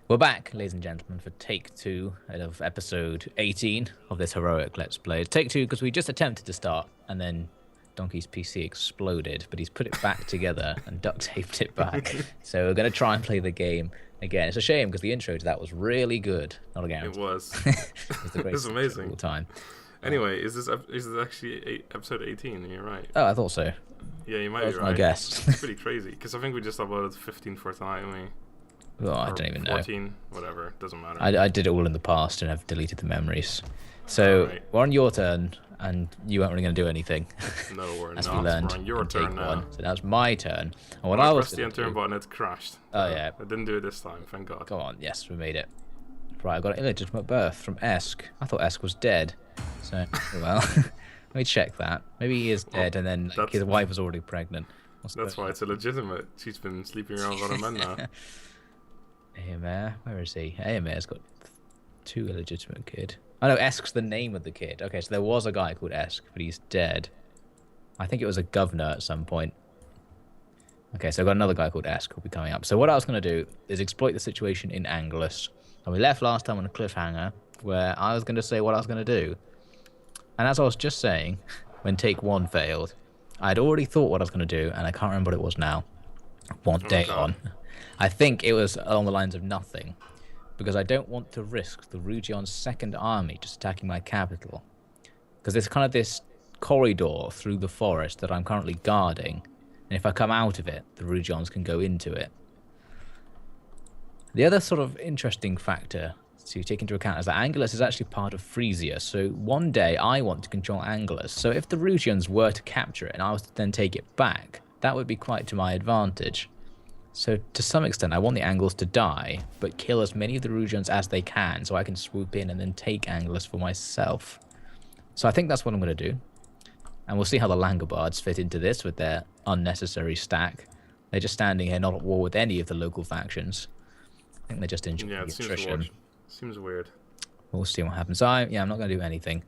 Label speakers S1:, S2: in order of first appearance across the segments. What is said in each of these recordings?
S1: We're back, ladies and gentlemen, for take 2 of episode 18 of this heroic Let's Play. Take 2 because we just attempted to start, and then Donkey's PC exploded, but he's put it back together and duct taped it back. So we're going to try and play the game again. It's a shame because the intro to that was really good. Not a guarantee.
S2: It was.
S1: It
S2: It was amazing.
S1: all the time.
S2: Anyway, is this actually episode 18? You're right.
S1: Oh, I thought so.
S2: Yeah, you might
S1: That's
S2: be right.
S1: my guess.
S2: It's pretty crazy because I think we just uploaded 15 for tonight, haven't we?
S1: Well, I don't even know.
S2: 14, whatever. Doesn't matter.
S1: I did it all in the past and I've deleted the memories. So
S2: Right.
S1: we're on your turn, and you weren't really going to do anything.
S2: No, we're
S1: As
S2: not.
S1: we learned
S2: We're on your
S1: in
S2: turn
S1: take
S2: now.
S1: 1. So that's my turn. And what
S2: When
S1: I
S2: I
S1: was
S2: pressed the
S1: going to
S2: enter
S1: do...
S2: button, it crashed.
S1: Oh, yeah.
S2: I didn't do it this time, thank God.
S1: Go on, yes, we made it. Right, I got an illegitimate birth from Esk. I thought Esk was dead. So, well, let me check that. Maybe he is dead, and then like, his wife was already pregnant.
S2: That's why it's illegitimate. She's been sleeping around with other men now.
S1: Eomer, where is he? Eomer's got 2 illegitimate kid. Oh no, Esk's the name of the kid. Okay, so there was a guy called Esk, but he's dead. I think it was a governor at some point. Okay, so I've got another guy called Esk who'll be coming up. So what I was going to do is exploit the situation in Angelus. And we left last time on a cliffhanger where I was going to say what I was going to do. And as I was just saying, when take 1 failed, I'd already thought what I was going to do, and I can't remember what it was now. One day on. I think it was along the lines of nothing, because I don't want to risk the Rugion's second army just attacking my capital. Because there's kind of this corridor through the forest that I'm currently guarding, and if I come out of it, the Rugions can go into it. The other sort of interesting factor to take into account is that Angelus is actually part of Frisia, so one day I want to control Angelus. So if the Rugions were to capture it and I was to then take it back, that would be quite to my advantage. So to some extent I want the Angles to die, but kill as many of the Rugions as they can so I can swoop in and then take Angelus for myself. So I think that's what I'm going to do. And we'll see how the Langobards fit into this with their unnecessary stack. They're just standing here not at war with any of the local factions. I think they're just enjoying attrition.
S2: Seems weird.
S1: We'll see what happens. I'm not going to do anything.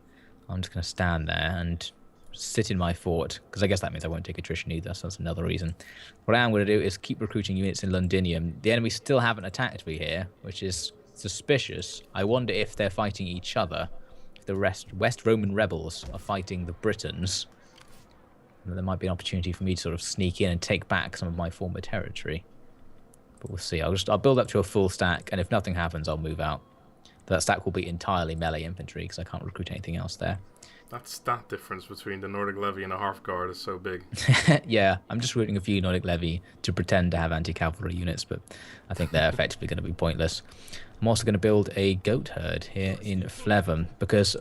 S1: I'm just going to stand there and sit in my fort, because I guess that means I won't take attrition either, so that's another reason. What I am going to do is keep recruiting units in Londinium. The enemy still haven't attacked me here, which is suspicious. I wonder if they're fighting each other. If the West Roman rebels are fighting the Britons, then there might be an opportunity for me to sort of sneak in and take back some of my former territory. But we'll see. I'll build up to a full stack, and if nothing happens, I'll move out. That stack will be entirely melee infantry, because I can't recruit anything else there.
S2: That stat difference between the Nordic Levy and the Hearthguard is so big.
S1: Yeah, I'm just recruiting a few Nordic Levy to pretend to have anti-cavalry units, but I think they're effectively going to be pointless. I'm also going to build a goat herd here in Flevum, because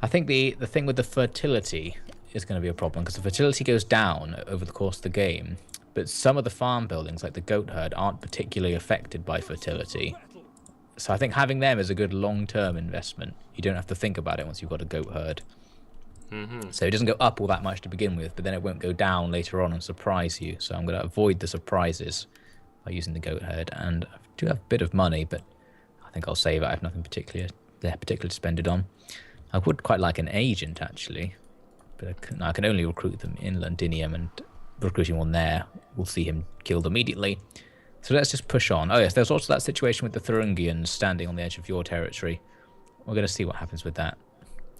S1: I think the thing with the fertility is going to be a problem, because the fertility goes down over the course of the game, but some of the farm buildings, like the goat herd, aren't particularly affected by fertility. So I think having them is a good long-term investment. You don't have to think about it once you've got a goat herd. So it doesn't go up all that much to begin with, but then it won't go down later on and surprise you. So I'm going to avoid the surprises by using the goat herd. And I do have a bit of money, but I think I'll save it. I have nothing particular to spend it on. I would quite like an agent, actually, but I can only recruit them in Londinium, and recruiting one there will see him killed immediately. So let's just push on. Oh yes, there's also that situation with the Thuringians standing on the edge of your territory. We're going to see what happens with that.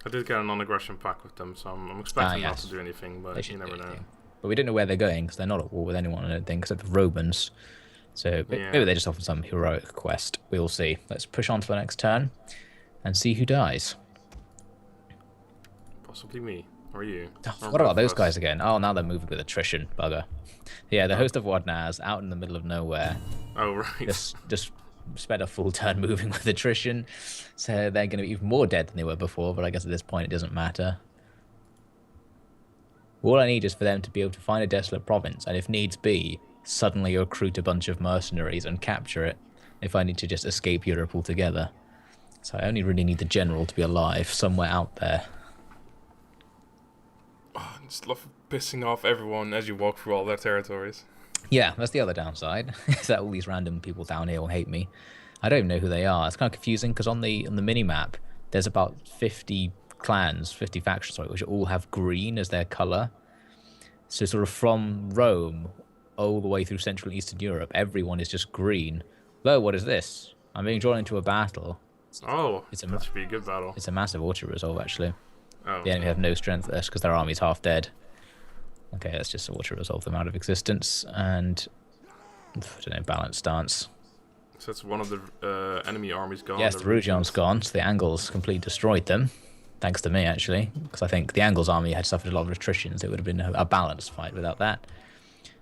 S2: I did get a non-aggression pack with them, so I'm expecting not to do anything, but you never know.
S1: But we don't know where they're going, because they're not at war with anyone, I don't think, except the Romans. So maybe they just offered some heroic quest. We'll see. Let's push on to the next turn and see who dies.
S2: Possibly me. Or you.
S1: What about those guys again? Oh, now they're moving with attrition. Bugger. Yeah, the host of Wadnaz out in the middle of nowhere.
S2: Oh, right.
S1: Just spent a full turn moving with attrition. So they're going to be even more dead than they were before, but I guess at this point it doesn't matter. All I need is for them to be able to find a desolate province, and if needs be, suddenly recruit a bunch of mercenaries and capture it, if I need to just escape Europe altogether. So I only really need the general to be alive somewhere out there.
S2: I just love pissing off everyone as you walk through all their territories.
S1: Yeah, that's the other downside, is that all these random people down here will hate me. I don't even know who they are. It's kind of confusing, because on the mini-map, there's about 50 clans, 50 factions, sorry, which all have green as their colour. So sort of from Rome all the way through Central and Eastern Europe, everyone is just green, Whoa, what is this? I'm being drawn into a battle.
S2: Oh, that should be a good battle.
S1: It's a massive auto-resolve, actually.
S2: Oh.
S1: The enemy have no strength this because their army's half dead. Okay, let's just auto-resolve them out of existence. And, I don't know, balanced stance.
S2: So it's one of the enemy armies gone.
S1: Yes, the Rugion's gone, so the Angles completely destroyed them. Thanks to me, actually. Because I think the Angles army had suffered a lot of attrition, so it would have been a balanced fight without that.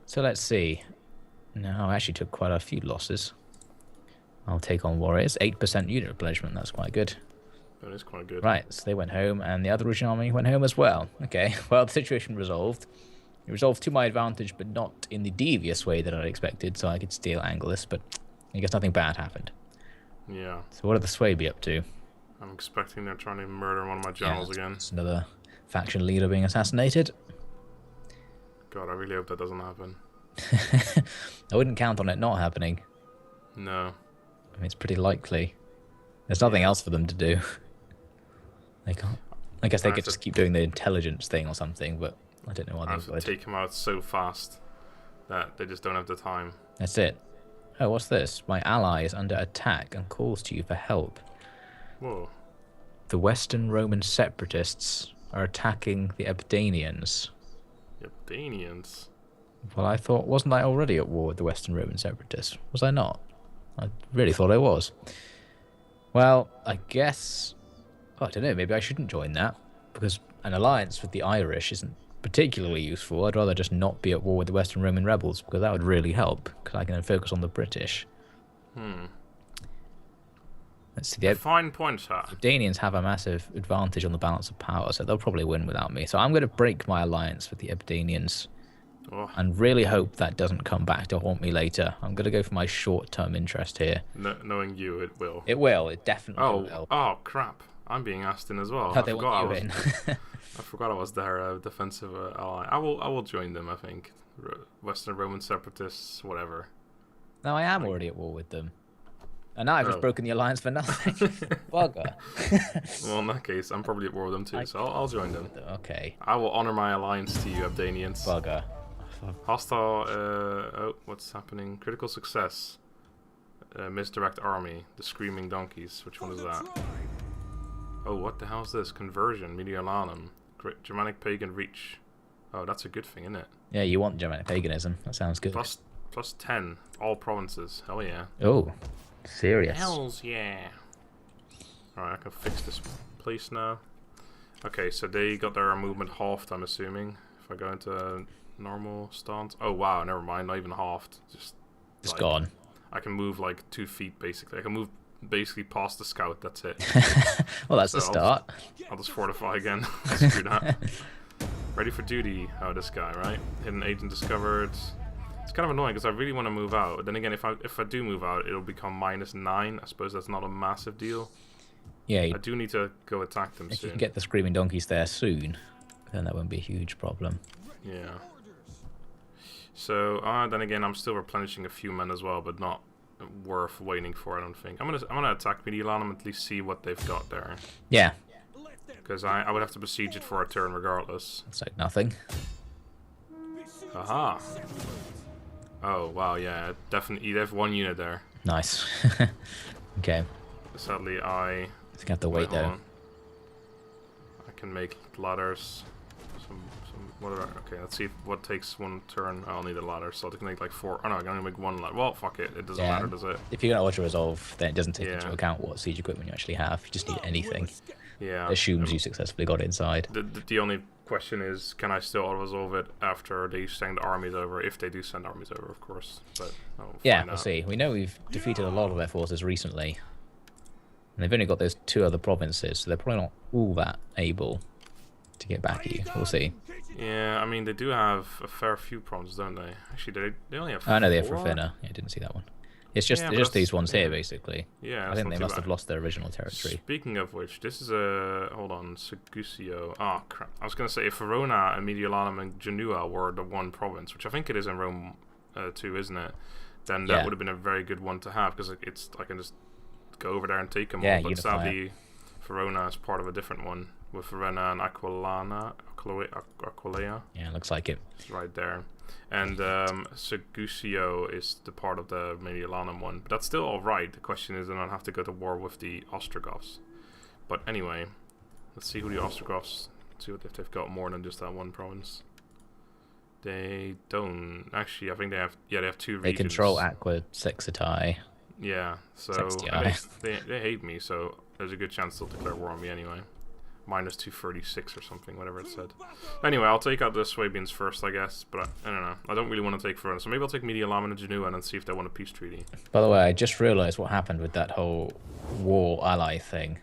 S1: So let's see. No, I actually took quite a few losses. I'll take on warriors. 8% unit replenishment, that's quite good.
S2: That is quite good.
S1: Right, so they went home, and the other Rugion army went home as well. Okay, well, the situation resolved. It resolved to my advantage, but not in the devious way that I'd expected, so I could steal Angelus, but I guess nothing bad happened.
S2: Yeah.
S1: So what are the Swaby up to?
S2: I'm expecting they're trying to murder one of my generals again.
S1: It's another faction leader being assassinated.
S2: God, I really hope that doesn't happen.
S1: I wouldn't count on it not happening.
S2: No.
S1: I mean, it's pretty likely. There's nothing else for them to do. They can't. I guess they could just keep doing the intelligence thing or something, but I don't know why they would.
S2: Take them out so fast that they just don't have the time.
S1: That's it. Oh, what's this? My ally is under attack and calls to you for help.
S2: Whoa.
S1: The Western Roman separatists are attacking the Ebdanians.
S2: The Ebdanians?
S1: Well, I thought, wasn't I already at war with the Western Roman separatists? Was I not? I really thought I was. Well, I guess... Oh, I don't know, maybe I shouldn't join that, because an alliance with the Irish isn't particularly useful. I'd rather just not be at war with the Western Roman rebels, because that would really help, because I can then focus on the British. Let's see.
S2: Fine point, sir.
S1: The Danians have a massive advantage on the balance of power, so they'll probably win without me. So I'm going to break my alliance with the Ebdanians and really hope that doesn't come back to haunt me later. I'm going to go for my short-term interest here.
S2: Knowing you, it will.
S1: It will. It definitely will.
S2: Oh, crap. I'm being asked in as well.
S1: Oh, they want you in.
S2: I forgot I was their defensive ally. I will join them, I think. Western Roman separatists, whatever.
S1: No, I am already at war with them. And now I've just broken the alliance for nothing. Bugger.
S2: Well, in that case, I'm probably at war with them too, so I'll join them.
S1: Okay.
S2: I will honor my alliance to you, Ebdanians.
S1: Bugger.
S2: Hostile, oh, what's happening? Critical success. Misdirect army. The Screaming Donkeys. Which one is that? Oh, what the hell is this? Conversion. Mediolanum. Germanic Pagan Reach. Oh, that's a good thing, isn't it?
S1: Yeah, you want Germanic Paganism. That sounds good.
S2: Plus 10. All provinces. Hell yeah.
S1: Oh. Serious.
S2: Hells yeah. Alright, I can fix this place now. Okay, so they got their movement halved, I'm assuming. If I go into normal stance. Oh wow, never mind, not even halved. Just
S1: like, gone.
S2: I can move like 2 feet basically. I can move basically past the scout, that's it.
S1: Well, that's the start.
S2: I'll just fortify again. Screw that. Ready for duty. Oh, this guy, right? Hidden agent discovered. It's kind of annoying because I really want to move out. Then again, if I do move out, it'll become -9. I suppose that's not a massive deal.
S1: Yeah.
S2: I do need to go attack them soon.
S1: If you can get the Screaming Donkeys there soon, then that won't be a huge problem.
S2: Yeah. So then again, I'm still replenishing a few men as well, but not worth waiting for. I don't think. I'm gonna attack Mediolanum and at least see what they've got there.
S1: Yeah.
S2: Because I would have to besiege it for a turn regardless.
S1: It's like nothing.
S2: Aha. Oh, wow, yeah, definitely. You have 1 unit there.
S1: Nice. Okay.
S2: Sadly, I
S1: think I have to wait, though.
S2: I can make ladders. Whatever. Okay, let's see what takes 1 turn. I'll need a ladder, so I can make like 4. Oh no, I can only make 1 ladder. Well, fuck it. It doesn't matter, does it?
S1: If you're going to auto-resolve, then it doesn't take into account what siege equipment you actually have. You just need anything.
S2: Yeah.
S1: It assumes you successfully got it inside.
S2: The only question is, can I still auto-resolve it after they send armies over? If they do send armies over, of course. But
S1: we'll see. We know we've defeated a lot of their forces recently. And they've only got those 2 other provinces, so they're probably not all that able to get back at you. We'll see.
S2: Yeah, I mean, they do have a fair few provinces, don't they? Actually, they only have 4.
S1: Oh, no, they have Rafinna. Yeah, I didn't see that one. It's just these ones here, basically.
S2: Yeah,
S1: I think they must have lost their original territory.
S2: Speaking of which, this is a... Hold on, Segusio. Oh, crap. I was going to say, if Verona and Mediolanum and Genua were the 1 province, which I think it is in Rome too, isn't it? Then that would have been a very good one to have, because it's I can just go over there and take them all. But sadly, Verona is part of a different one, with Verona and Aquilea.
S1: Yeah, looks like it.
S2: It's right there. And Segusio is the part of the Mediolanum one. But that's still alright. The question is, then I'll have to go to war with the Ostrogoths. But anyway, let's see who the Ostrogoths... See what if they've got more than just that one province. They don't... Actually, I think they have... Yeah, they have 2 regions.
S1: They control Aqua Sexitae.
S2: Yeah, so... They hate me, so there's a good chance they'll declare war on me anyway. Minus 236 or something, whatever it said. Anyway, I'll take out the Swabians first, I guess. But I don't know. I don't really want to take Verona. So maybe I'll take Mediolanum and Genoa and see if they want a peace treaty.
S1: By the way, I just realised what happened with that whole war ally thing.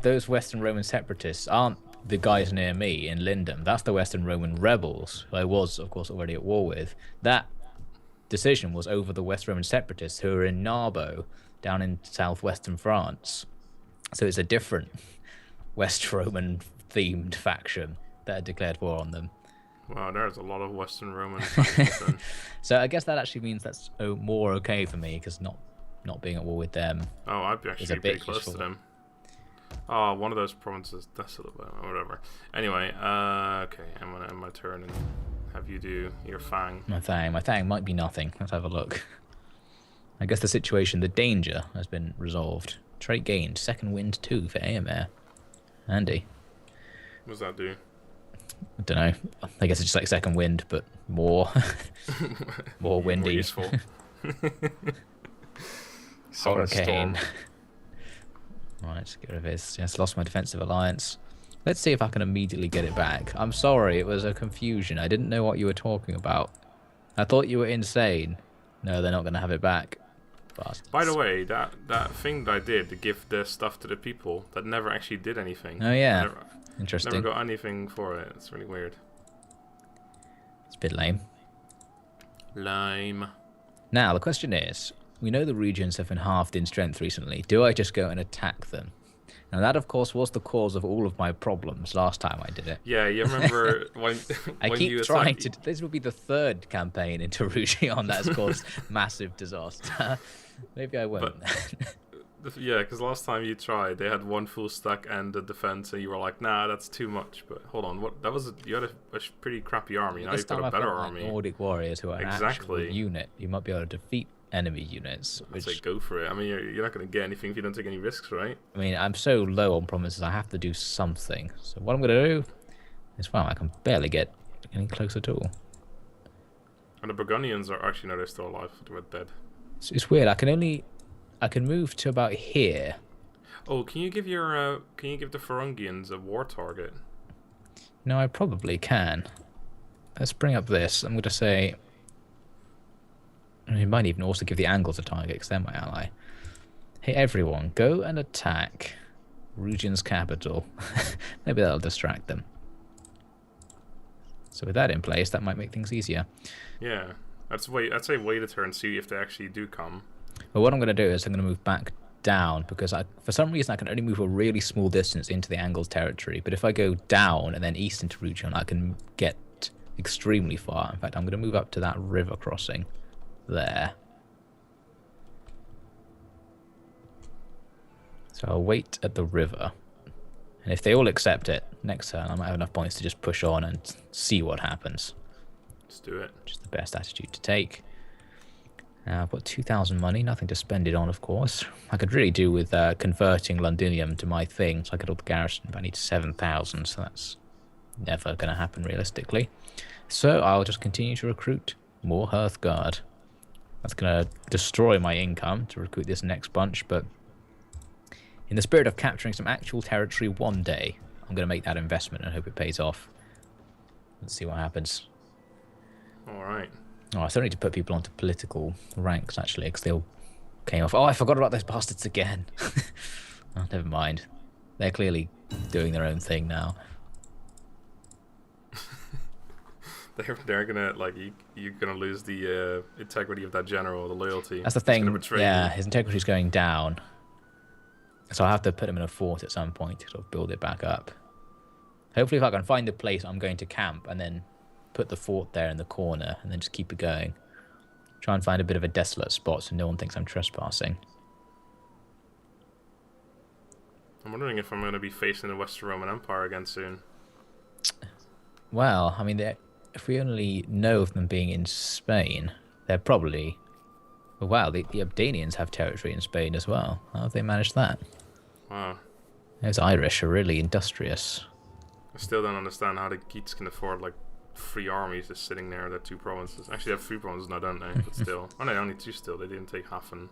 S1: Those Western Roman separatists aren't the guys near me in Lindum. That's the Western Roman rebels, who I was, of course, already at war with. That decision was over the West Roman separatists who are in Narbo, down in southwestern France. So it's a different West Roman themed faction that had declared war on them.
S2: Wow, there's a lot of Western Roman factions.
S1: So I guess that actually means that's more okay for me, because not being at war with them.
S2: Oh, I'd be actually pretty close to them. Oh, one of those provinces desolate, or whatever. Anyway, okay, I'm gonna end my turn and have you do your Fang.
S1: My Fang might be nothing. Let's have a look. I guess the situation, the danger, has been resolved. Trait gained, second wind 2 for Aemir. Handy.
S2: What does that do?
S1: I don't know. I guess it's just like second wind, but more, more windy.
S2: More useful.
S1: Hurricane. Right, let's get rid of his. Yes, lost my defensive alliance. Let's see if I can immediately get it back. I'm sorry, it was a confusion. I didn't know what you were talking about. I thought you were insane. No, they're not going to have it back. Bastards.
S2: By the way, that thing that I did to give the stuff to the people, that never actually did anything.
S1: Oh yeah, interesting.
S2: Never got anything for it. It's really weird.
S1: It's a bit lame.
S2: Lame.
S1: Now, the question is, we know the regions have been halved in strength recently. Do I just go and attack them? Now, that, of course, was the cause of all of my problems last time I did it.
S2: Yeah, you remember when
S1: I keep trying to... This will be the third campaign into Rugion that's caused massive disaster. Maybe I won't.
S2: Yeah, because last time you tried, they had one full stack and the defense, and you were like, nah, that's too much. But hold on, what? That was you had a pretty crappy army. Now you've got a better army.
S1: Nordic warriors who are an actual unit. You might be able to defeat enemy units.
S2: I'd say go for it. I mean, you're not going to get anything if you don't take any risks, right?
S1: I mean, I'm so low on promises, I have to do something. So what I'm going to do is, wow, I can barely get any close at all.
S2: And the Burgundians are actually, no, they're still alive. They're dead.
S1: It's weird. I can move to about here.
S2: Oh, can you give the Ferungians a war target?
S1: No, I probably can. Let's bring up this. I'm going to say... You might even also give the Angles a target, because they're my ally. Hey, everyone, go and attack Rugion's capital. Maybe that'll distract them. So with that in place, that might make things easier.
S2: Yeah. I'd say wait a turn, see if they actually do come.
S1: Well, what I'm going to do is I'm going to move back down, because for some reason I can only move a really small distance into the Angles territory. But if I go down and then east into Rugion, I can get extremely far. In fact, I'm going to move up to that river crossing there. So I'll wait at the river. And if they all accept it, next turn I might have enough points to just push on and see what happens.
S2: Let's do it.
S1: Which is the best attitude to take. Now I've got 2,000 money, nothing to spend it on, of course. I could really do with converting Londinium to my thing, so I could hold the garrison, but I need 7,000, so that's never going to happen realistically. So I'll just continue to recruit more Hearthguard. That's going to destroy my income to recruit this next bunch, but in the spirit of capturing some actual territory one day, I'm going to make that investment and hope it pays off. Let's see what happens.
S2: Alright.
S1: Oh, I still need to put people onto political ranks, actually, because they all came off. Oh, I forgot about those bastards again. Oh, never mind. They're clearly doing their own thing now.
S2: They're gonna, like, you're gonna lose the integrity of that general, the loyalty.
S1: That's the thing. Yeah, his integrity's going down. So I'll have to put him in a fort at some point to sort of build it back up. Hopefully if I can find the place I'm going to camp and then put the fort there in the corner and then just keep it going. Try and find a bit of a desolate spot so no one thinks I'm trespassing.
S2: I'm wondering if I'm going to be facing the Western Roman Empire again soon.
S1: Well, I mean, if we only know of them being in Spain, they're probably... Oh, wow, the Abdanians have territory in Spain as well. How have they managed that?
S2: Wow.
S1: Those Irish are really industrious.
S2: I still don't understand how the Geats can afford like 3 armies just sitting there. They're 2 provinces. Actually, they have 3 provinces now, don't they? But still. Oh no, only 2 still. They didn't take half and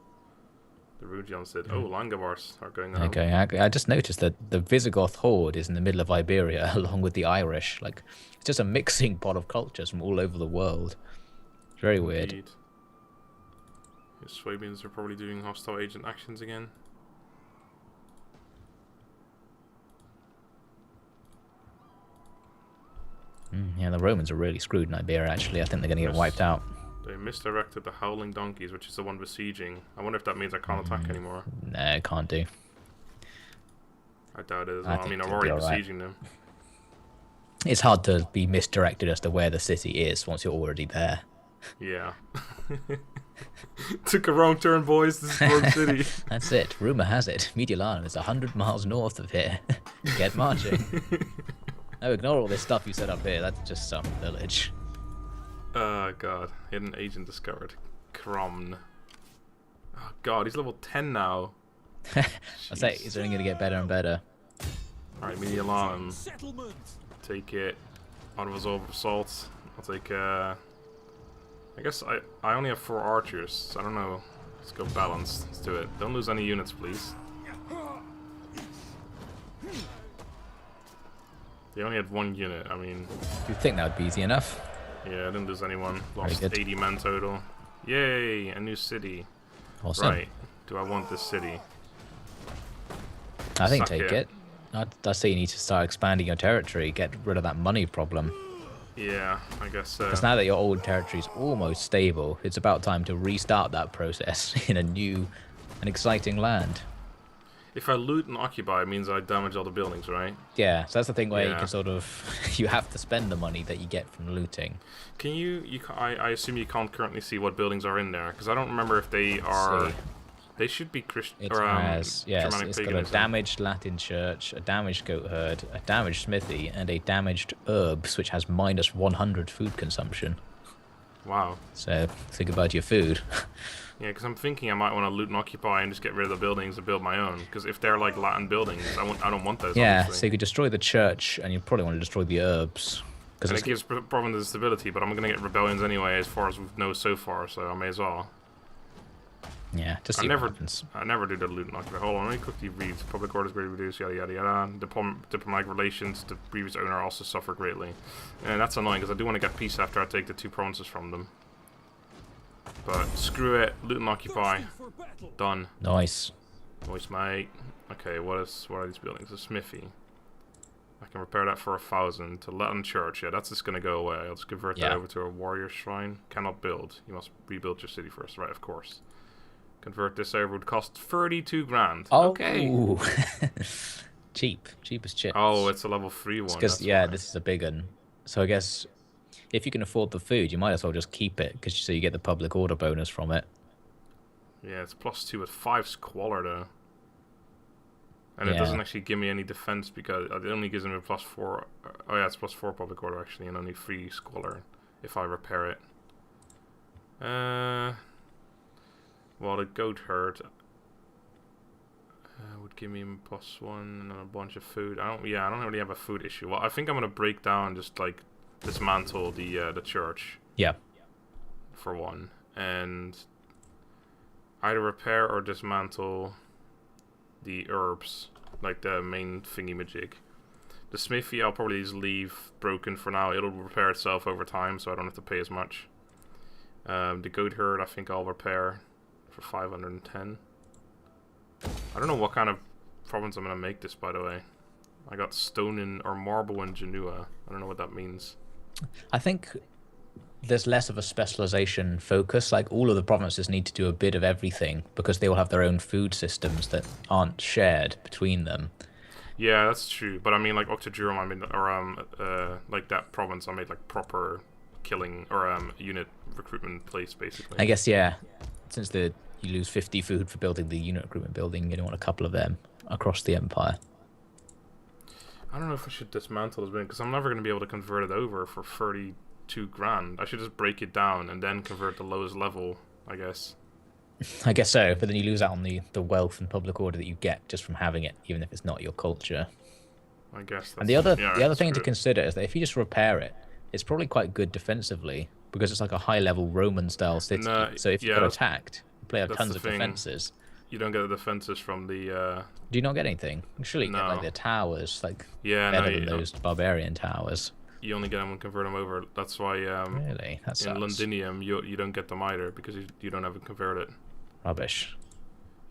S2: the Rugions did. Oh, Langobars are going on.
S1: Okay, I just noticed that the Visigoth horde is in the middle of Iberia along with the Irish. Like, it's just a mixing pot of cultures from all over the world. It's very weird.
S2: Indeed. The Swabians are probably doing hostile agent actions again.
S1: Yeah, the Romans are really screwed in Iberia, actually. I think they're going to get wiped out.
S2: They misdirected the Howling Donkeys, which is the one besieging. I wonder if that means I can't attack anymore.
S1: No, can't do.
S2: I doubt it as well. I mean, I'm already besieging them.
S1: It's hard to be misdirected as to where the city is once you're already there.
S2: Yeah. Took a wrong turn, boys. This is the wrong city.
S1: That's it. Rumor has it. Mediolanum is 100 miles north of here. Get marching. No, ignore all this stuff you set up here. That's just some village.
S2: Oh, God. Hidden agent discovered. Cromn. Oh, God. He's level 10 now.
S1: I say, it's only going to get better and better.
S2: Alright, Mediolanum. Take it. Auto-absorb assault. I'll take, I guess I only have 4 archers, so I don't know. Let's go balanced. Let's do it. Don't lose any units, please. They only had 1 unit, I mean...
S1: You'd think that would be easy enough.
S2: Yeah, I didn't lose anyone. Lost 80 men total. Yay, a new city.
S1: Awesome.
S2: Right, do I want this city?
S1: I think take it. I say you need to start expanding your territory, get rid of that money problem.
S2: Yeah, I guess so.
S1: Because now that your old territory is almost stable, it's about time to restart that process in a new and exciting land.
S2: If I loot and occupy, it means I damage all the buildings, right?
S1: Yeah, so that's the thing where you can sort of... you have to spend the money that you get from looting.
S2: Can I assume you can't currently see what buildings are in there, because I don't remember if they are... They should be Christian.
S1: It has, yes, it's got a damaged Latin church, a damaged goat herd, a damaged smithy, and a damaged herbs, which has minus 100 food consumption.
S2: Wow.
S1: So think about your food.
S2: Yeah, because I'm thinking I might want to loot and occupy and just get rid of the buildings and build my own. Because if they're like Latin buildings, I don't want those.
S1: Yeah,
S2: obviously.
S1: so you could destroy the church, and you probably want to destroy the herbs.
S2: And it gives provinces stability, but I'm going to get rebellions anyway, as far as we know so far, so I may as well.
S1: Yeah, just see what happens.
S2: I never do the loot and occupy. Hold on, let me quickly read. Public orders greatly reduced, yada yada yada. Diplomatic relations, the previous owner also suffer greatly. And that's annoying, because I do want to get peace after I take the 2 provinces from them. But screw it, loot and occupy. Done.
S1: Nice.
S2: Nice, mate. Okay, what are these buildings? A smithy. I can repair that for 1,000. To Latin church, yeah, that's just gonna go away. I'll just convert that over to a warrior shrine. Cannot build. You must rebuild your city first, right? Of course. Convert this over would cost 32 grand.
S1: Oh.
S2: Okay.
S1: Cheap as chips.
S2: Oh, it's a level 3 one.
S1: Because this is a big one. So I guess if you can afford the food, you might as well just keep it, because so you get the public order bonus from it.
S2: Yeah, it's +2 with 5 squalor though. And it doesn't actually give me any defense, because it only gives me a +4. Oh yeah, it's +4 public order actually, and only 3 squalor if I repair it. Well, the goat herd would give me +1 and then a bunch of food. I don't really have a food issue. Well, I think I'm gonna break down, just like dismantle the church. Yeah. For one, and either repair or dismantle the herbs, like the main thingy-majig. The smithy I'll probably just leave broken for now. It'll repair itself over time, so I don't have to pay as much. The goat herd I think I'll repair for 510. I don't know what kind of province I'm gonna make this, by the way. I got stone or marble in Genoa. I don't know what that means.
S1: I think there's less of a specialization focus. Like, all of the provinces need to do a bit of everything, because they all have their own food systems that aren't shared between them.
S2: Yeah, that's true. But I mean, like Octodurum, I mean, or like that province, I made like proper killing or unit recruitment place, basically.
S1: I guess, yeah. Since you lose 50 food for building the unit recruitment building, you don't want a couple of them across the empire. I
S2: don't know if I should dismantle this building, because I'm never going to be able to convert it over for 30 too grand. I should just break it down and then convert the lowest level, I guess.
S1: I guess so, but then you lose out on the wealth and public order that you get just from having it, even if it's not your culture.
S2: I guess that's...
S1: And the other thing to
S2: it.
S1: consider is that if you just repair it, it's probably quite good defensively because it's like a high-level Roman-style city.
S2: No,
S1: so if you got attacked, you play out tons of
S2: thing.
S1: Defenses.
S2: You don't get the defenses from the...
S1: Do you not get anything? Surely you get like the towers, like better than those barbarian towers.
S2: You only get them and convert them over. That's why
S1: really? That sucks.
S2: In Londinium you don't get them either because you don't have it converted.
S1: Rubbish.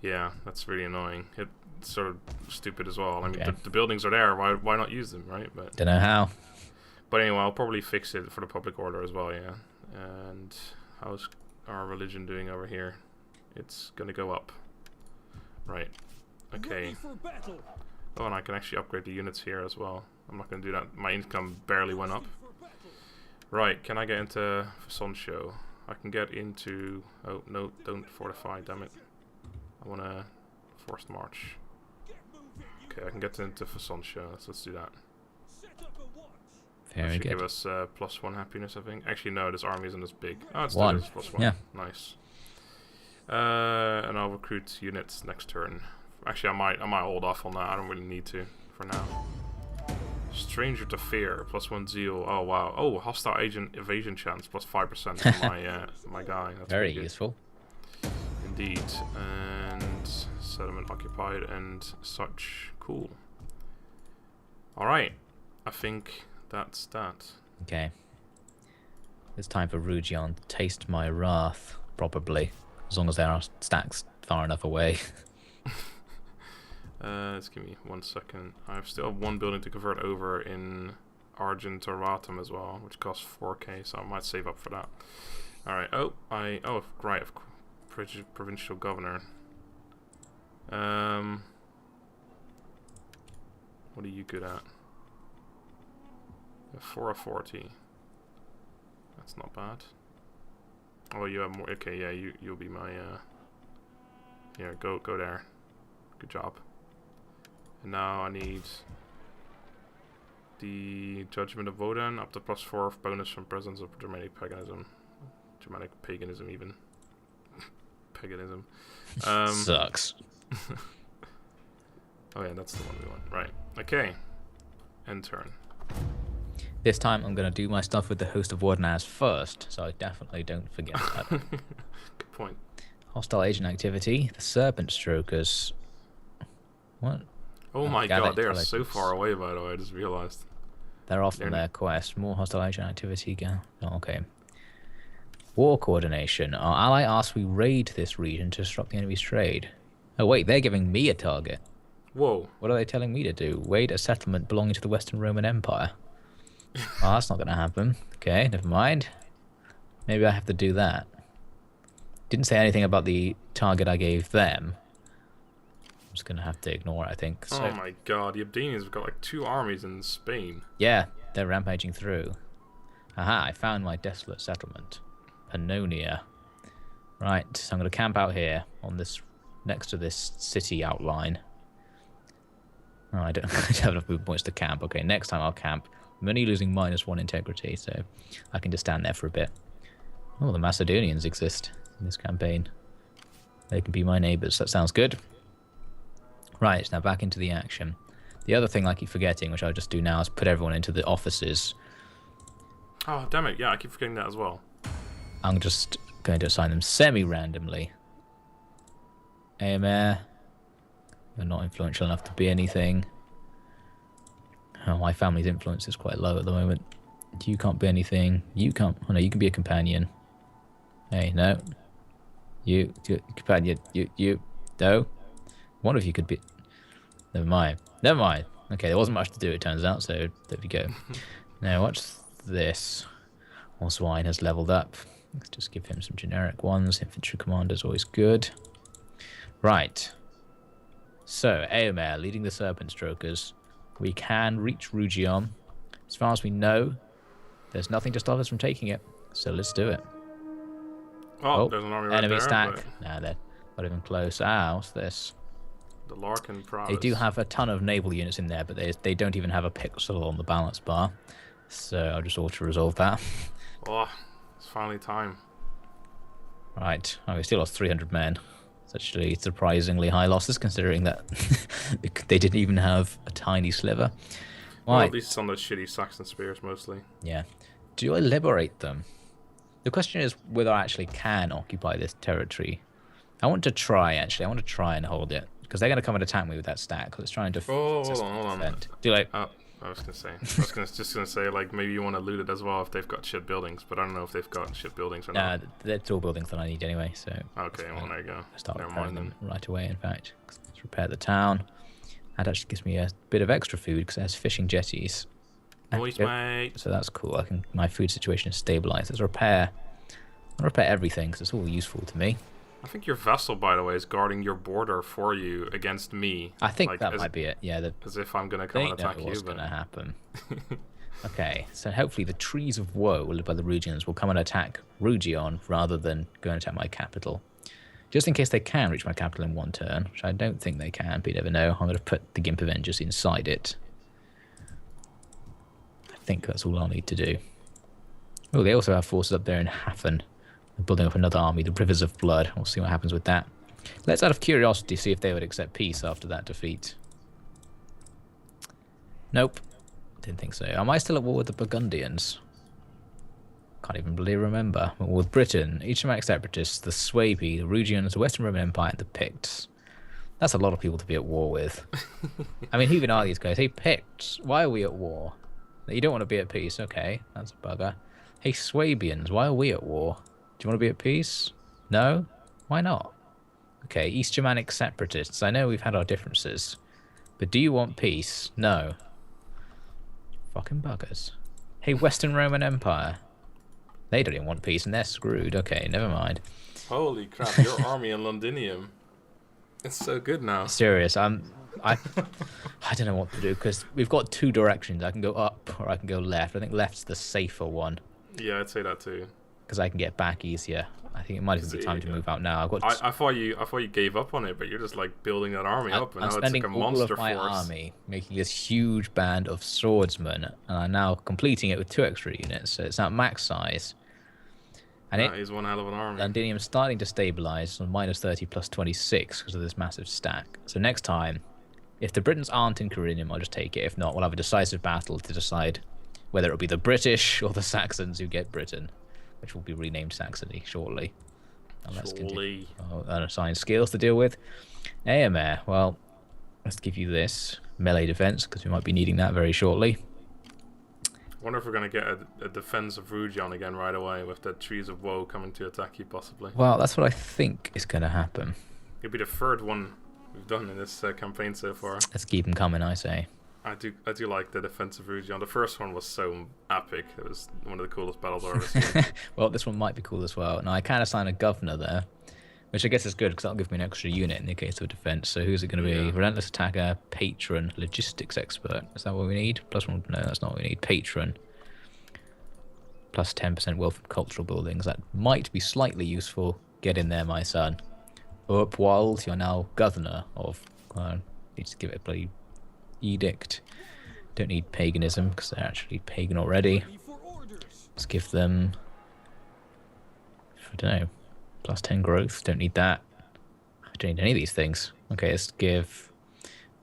S2: Yeah, that's really annoying. It's sort of stupid as well. I mean, the buildings are there. Why not use them, right? But
S1: don't know how.
S2: But anyway, I'll probably fix it for the public order as well. Yeah. And how's our religion doing over here? It's gonna go up. Right. Okay. Oh, and I can actually upgrade the units here as well. I'm not going to do that. My income barely went up. Right, can I get into Sun Show? I can get into... Oh, no, don't fortify, damn it. I want to forced march. Okay, I can get into Sun Show. Let's do that.
S1: Very good.
S2: Give us +1 happiness, I think. Actually, no, this army isn't as big. Oh, it's
S1: +1.
S2: Yeah. Nice. And I'll recruit units next turn. Actually, I might hold off on that. I don't really need to for now. Stranger to fear, +1 zeal. Oh wow. Oh, hostile agent evasion chance, +5% for my guy. That's
S1: very useful.
S2: Indeed. And settlement occupied and such. Cool. All right. I think that's that.
S1: Okay. It's time for Rugion to taste my wrath, probably, as long as there are stacks far enough away.
S2: Just give me 1 second. I still have one building to convert over in Argentoratum as well, which costs 4k, so I might save up for that. Alright, right, provincial governor. What are you good at? 4 of 40. That's not bad. Oh, you have more. Okay, yeah, you'll be my. Yeah, go there. Good job. And now I need the Judgment of Woden up to +4 bonus from presence of Germanic paganism. Germanic paganism, even. Paganism.
S1: Sucks.
S2: Oh yeah, that's the one we want. Right. Okay. End turn.
S1: This time I'm going to do my stuff with the Host of Wardenaz first, so I definitely don't forget that.
S2: Good point.
S1: Hostile agent activity. The Serpent Strokers. What?
S2: Oh my god, they are so far away, by the way, I just realized.
S1: They're off on their quest. More hostile agent activity. Oh, okay. War coordination. Our ally asks we raid this region to disrupt the enemy's trade. Oh wait, they're giving me a target.
S2: Whoa.
S1: What are they telling me to do? Raid a settlement belonging to the Western Roman Empire. Oh, that's not going to happen. Okay, never mind. Maybe I have to do that. Didn't say anything about the target I gave them. I'm just going to have to ignore it, I think. So,
S2: oh my god, the Abdanians have got like 2 armies in Spain.
S1: Yeah, they're rampaging through. Aha, I found my desolate settlement. Pannonia. Right, so I'm going to camp out here on this, next to this city outline. Oh, I don't have enough move points to camp. Okay, next time I'll camp. I'm only losing -1 integrity, so I can just stand there for a bit. Oh, the Macedonians exist in this campaign. They can be my neighbours. That sounds good. Right, now back into the action. The other thing I keep forgetting, which I'll just do now, is put everyone into the offices.
S2: Oh, damn it. Yeah, I keep forgetting that as well.
S1: I'm just going to assign them semi-randomly. AMR. They're not influential enough to be anything. Oh, my family's influence is quite low at the moment. You can't be anything. You can't... Oh, no, you can be a companion. Hey, no. You companion. You. No. One of you could be... Never mind. Never mind. Okay, there wasn't much to do, it turns out, so there we go. Now, what's this? Oswine has leveled up. Let's just give him some generic ones. Infantry commander's always good. Right. So, Eomer leading the Serpent Strokers. We can reach Rugion. As far as we know, there's nothing to stop us from taking it. So let's do it.
S2: Oh, there's an army right
S1: enemy
S2: there.
S1: Stack. Nah, they're not even close. Ah, what's this?
S2: The Larkin Prowess.
S1: They do have a ton of naval units in there, but they don't even have a pixel on the balance bar. So I'll just auto-resolve that.
S2: Oh, it's finally time.
S1: Right. Oh, we still lost 300 men. It's actually surprisingly high losses considering that they didn't even have a tiny sliver.
S2: Well,
S1: Right.
S2: at least it's on the shitty Saxon spears mostly.
S1: Yeah. Do I liberate them? The question is whether I actually can occupy this territory. I want to try, actually. I want to try and hold it. Because they're going to come and attack me with that stack. Because it's trying to
S2: Oh, hold on.
S1: defend. Do you like...
S2: I was just gonna say, like, maybe you want to loot it as well if they've got shit buildings, but I don't know if they've got shit buildings or not.
S1: That's all buildings that I need anyway, so...
S2: Okay, well, there you go.
S1: Start repairing them right away, in fact. Let's repair the town. That actually gives me a bit of extra food because it has fishing jetties.
S2: Noise, mate.
S1: So that's cool. My food situation is stabilized. Let's repair. I'll repair everything because it's all useful to me.
S2: I think your vessel, by the way, is guarding your border for you against me.
S1: I think like, that might be it. Yeah.
S2: As if I'm gonna come and attack you.
S1: What's gonna happen? Okay, so hopefully the trees of woe, led by the Rugions, will come and attack Rugion rather than go and attack my capital. Just in case they can reach my capital in one turn, which I don't think they can, but you never know. I'm going to put the Gimp Avengers inside it. I think that's all I'll need to do. Oh, they also have forces up there in Hafen. They're building up another army, the Rivers of Blood. We'll see what happens with that. Let's, out of curiosity, see if they would accept peace after that defeat. Nope. Didn't think so. Am I still at war with the Burgundians? Can't even really remember. Well, with Britain, each Germanic separatists, the Swabi, the Rugions, the Western Roman Empire, and the Picts. That's a lot of people to be at war with. I mean, who even are these guys? Hey, Picts, why are we at war? You don't want to be at peace. Okay, that's a bugger. Hey, Swabians, why are we at war? Do you want to be at peace? No? Why not? Okay, East Germanic separatists. I know we've had our differences. But do you want peace? No. Fucking buggers. Hey, Western Roman Empire. They don't even want peace and they're screwed. Okay, never mind.
S2: Holy crap, your army in Londinium. It's so good now.
S1: Serious, I don't know what to do because we've got two directions. I can go up or I can go left. I think left's the safer one.
S2: Yeah, I'd say that too.
S1: Because I can get back easier. I think it might even be time to move out now. I've got.
S2: I thought you gave up on it, but you're just like building that army up, and
S1: I'm
S2: now it's like a monster
S1: all of my
S2: force.
S1: army, making this huge band of swordsmen, and I'm now completing it with 2 extra units, so it's at max size. And
S2: that is one hell of an army.
S1: Londinium's starting to stabilize on -30 plus 26 because of this massive stack. So next time, if the Britons aren't in Carinium, I'll just take it. If not, we'll have a decisive battle to decide whether it'll be the British or the Saxons who get Britain, which will be renamed Saxony shortly. And let's continue. Unassigned skills to deal with. AMR, well, let's give you this. Melee defense, because we might be needing that very shortly.
S2: I wonder if we're going to get a defense of Rugion again right away with the Trees of Woe coming to attack you, possibly.
S1: Well, that's what I think is going to happen.
S2: It'll be the 3rd one we've done in this campaign so far.
S1: Let's keep them coming, I say.
S2: I do like the defense of Rugion. The first one was so epic. It was one of the coolest battles I've ever seen.
S1: Well, this one might be cool as well. Now, I can assign a governor there, which I guess is good because that'll give me an extra unit in the case of defense. So who's it going to be? Yeah. Relentless attacker, patron, logistics expert. Is that what we need? +1? No, that's not what we need. Patron. Plus 10% wealth from cultural buildings. That might be slightly useful. Get in there, my son. Upwald, you're now governor of... need to give it a bloody edict. Don't need paganism because they're actually pagan already. Let's give them... I don't know. +10 growth. Don't need that. I don't need any of these things. Okay, let's give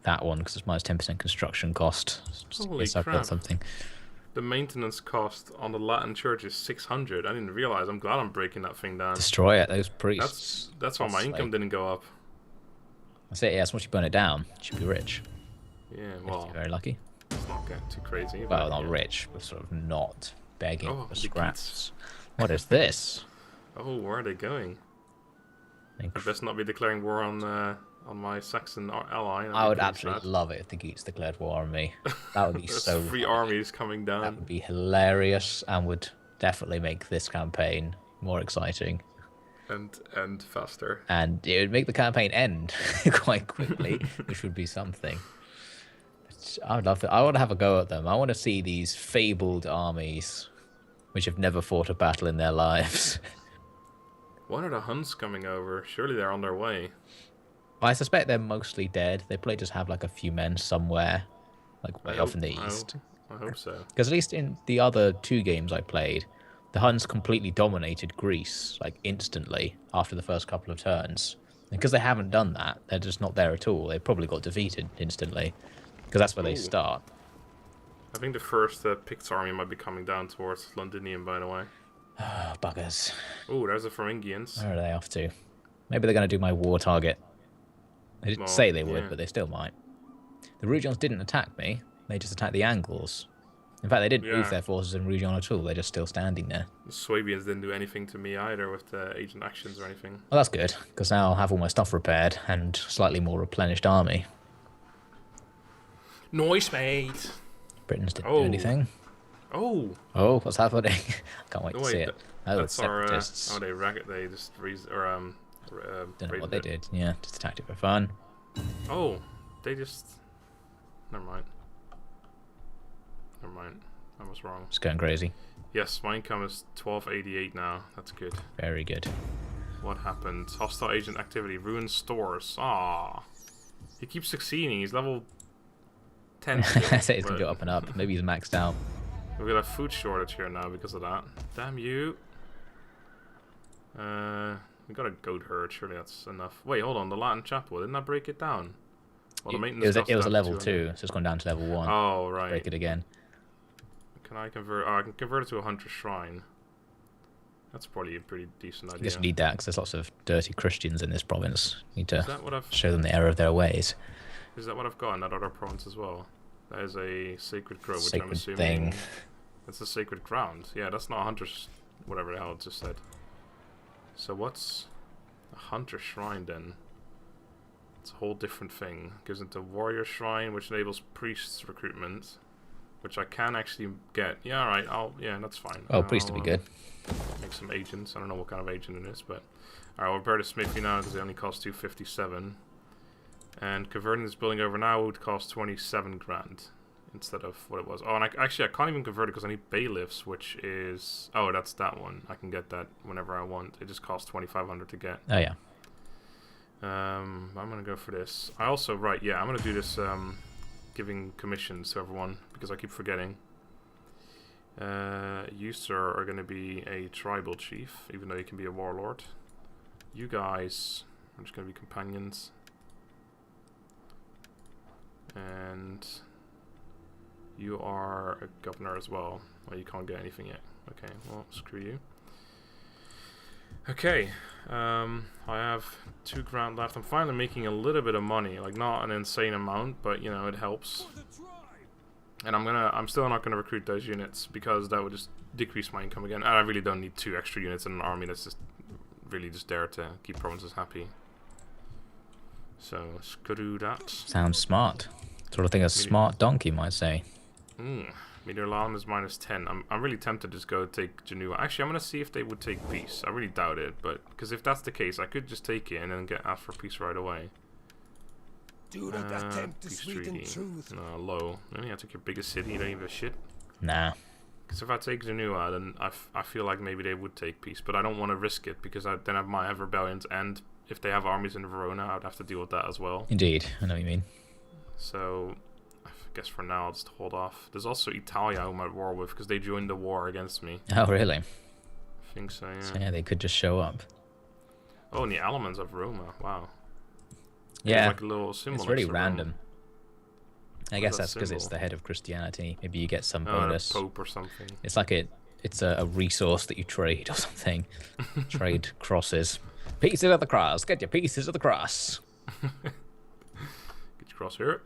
S1: that one because it's -10% construction cost.
S2: Holy crap. I've got something. The maintenance cost on the Latin church is 600. I didn't realize. I'm glad I'm breaking that thing down.
S1: Destroy it, those priests.
S2: That's why my income didn't go up.
S1: That's it, yeah. Once you burn it down, you should be rich.
S2: Yeah, well.
S1: You're very lucky.
S2: It's not getting too crazy.
S1: Well, not rich, but sort of not begging for scraps. What is this?
S2: Oh, where are they going? I best not be declaring war on my Saxon ally.
S1: I would absolutely love it if the Geats declared war on me. That would be so...
S2: 3 armies coming down.
S1: That would be hilarious and would definitely make this campaign more exciting.
S2: And faster.
S1: And it would make the campaign end quite quickly, which would be something. But I would love it. I want to have a go at them. I want to see these fabled armies which have never fought a battle in their lives.
S2: When are the Huns coming over? Surely they're on their way.
S1: I suspect they're mostly dead. They probably just have like a few men somewhere, like way off in the east.
S2: I hope so.
S1: Because at least in the other 2 games I played, the Huns completely dominated Greece, like, instantly after the first couple of turns. And because they haven't done that, they're just not there at all. They probably got defeated instantly, because that's where they
S2: Ooh.
S1: start.
S2: I think the first Picts army might be coming down towards Londinium, by the way.
S1: Oh, buggers.
S2: Oh, there's the Pharyngians.
S1: Where are they off to? Maybe they're going to do my war target. They didn't say they would, but they still might. The Rugions didn't attack me. They just attacked the Angles. In fact, they didn't move their forces in Rugion at all. They're just still standing there.
S2: The Swabians didn't do anything to me either with the agent actions or anything.
S1: Well, that's good, because now I'll have all my stuff repaired and slightly more replenished army.
S2: Nice, mate.
S1: Britons didn't do anything.
S2: Oh,
S1: what's happening? Can't wait to see it.
S2: That's separatists. They just
S1: don't know what they did. Yeah, just a tactic for fun.
S2: Oh, they just. Never mind. I was wrong.
S1: It's going crazy.
S2: Yes, my income is 1288 now. That's good.
S1: Very good.
S2: What happened? Hostile agent activity. Ruined stores. Ah, he keeps succeeding. He's level 10.
S1: I say it's gonna go up and up. Maybe he's maxed out.
S2: We've got a food shortage here now because of that. Damn you. We got a goat herd. Surely that's enough. Wait, hold on. The Latin chapel. Didn't I break it down? Well, the maintenance
S1: it was a level 2, so it's gone down to level 1.
S2: Oh, right.
S1: Break it again.
S2: Can I convert? Oh, I can convert it to a hunter shrine. That's probably a pretty decent idea.
S1: You just need that because there's lots of dirty Christians in this province. You need to
S2: I've...
S1: show them the error of their ways.
S2: Is that what I've got in that other province as well? That is a sacred grove, which I'm assuming...
S1: thing.
S2: That's a sacred ground. Yeah, that's not a hunter's... whatever the hell it just said. So what's a hunter shrine then? It's a whole different thing. Gives it a warrior shrine, which enables priests recruitment, which I can actually get. Yeah, alright. Yeah, that's fine.
S1: Oh, priest would be good.
S2: Make some agents. I don't know what kind of agent it is, but alright, we'll repair the smithy now because they only cost 257. And converting this building over now would cost 27 grand instead of what it was. Oh, and I can't even convert it because I need bailiffs, which is... Oh, that's that one. I can get that whenever I want. It just costs 2,500 to get.
S1: Oh, yeah.
S2: I'm going to go for this. I also... Right, yeah, I'm going to do this giving commissions to everyone because I keep forgetting. You, sir, are going to be a tribal chief, even though you can be a warlord. You guys are just going to be companions. And you are a governor as well. Well, you can't get anything yet. Okay, well, screw you. Okay, I have 2 grand left. I'm finally making a little bit of money, like not an insane amount, but you know it helps. And I'm still not gonna recruit those units because that would just decrease my income again. And I really don't need 2 extra units in an army that's just really just there to keep provinces happy. So screw that.
S1: Sounds smart. Sort of thing a smart donkey might say.
S2: Meteor is -10. I'm really tempted to just go take Genoa. Actually, I'm gonna see if they would take peace. I really doubt it, but because if that's the case, I could just take it and then get asked for peace right away.
S3: Do not attempt to sweeten truth.
S2: No, low. Really, I took your biggest city. You don't even have shit.
S1: Nah.
S2: Because if I take Genoa, then I feel like maybe they would take peace, but I don't want to risk it because then I might have rebellions, and if they have armies in Verona, I'd have to deal with that as well.
S1: Indeed, I know what you mean.
S2: So I guess for now I'll just hold off. There's also Italia who I'm at war with because they joined the war against me.
S1: Oh, really?
S2: I think so, yeah.
S1: So, yeah, they could just show up.
S2: Oh, and the elements of Roma. Wow.
S1: Yeah,
S2: like a little symbol.
S1: It's really random. I guess that's because it's the head of Christianity. Maybe you get some bonus.
S2: Pope or something.
S1: It's like it's a resource that you trade or something. Trade crosses. Pieces of the cross. Get your pieces of the cross.
S2: Get your cross here.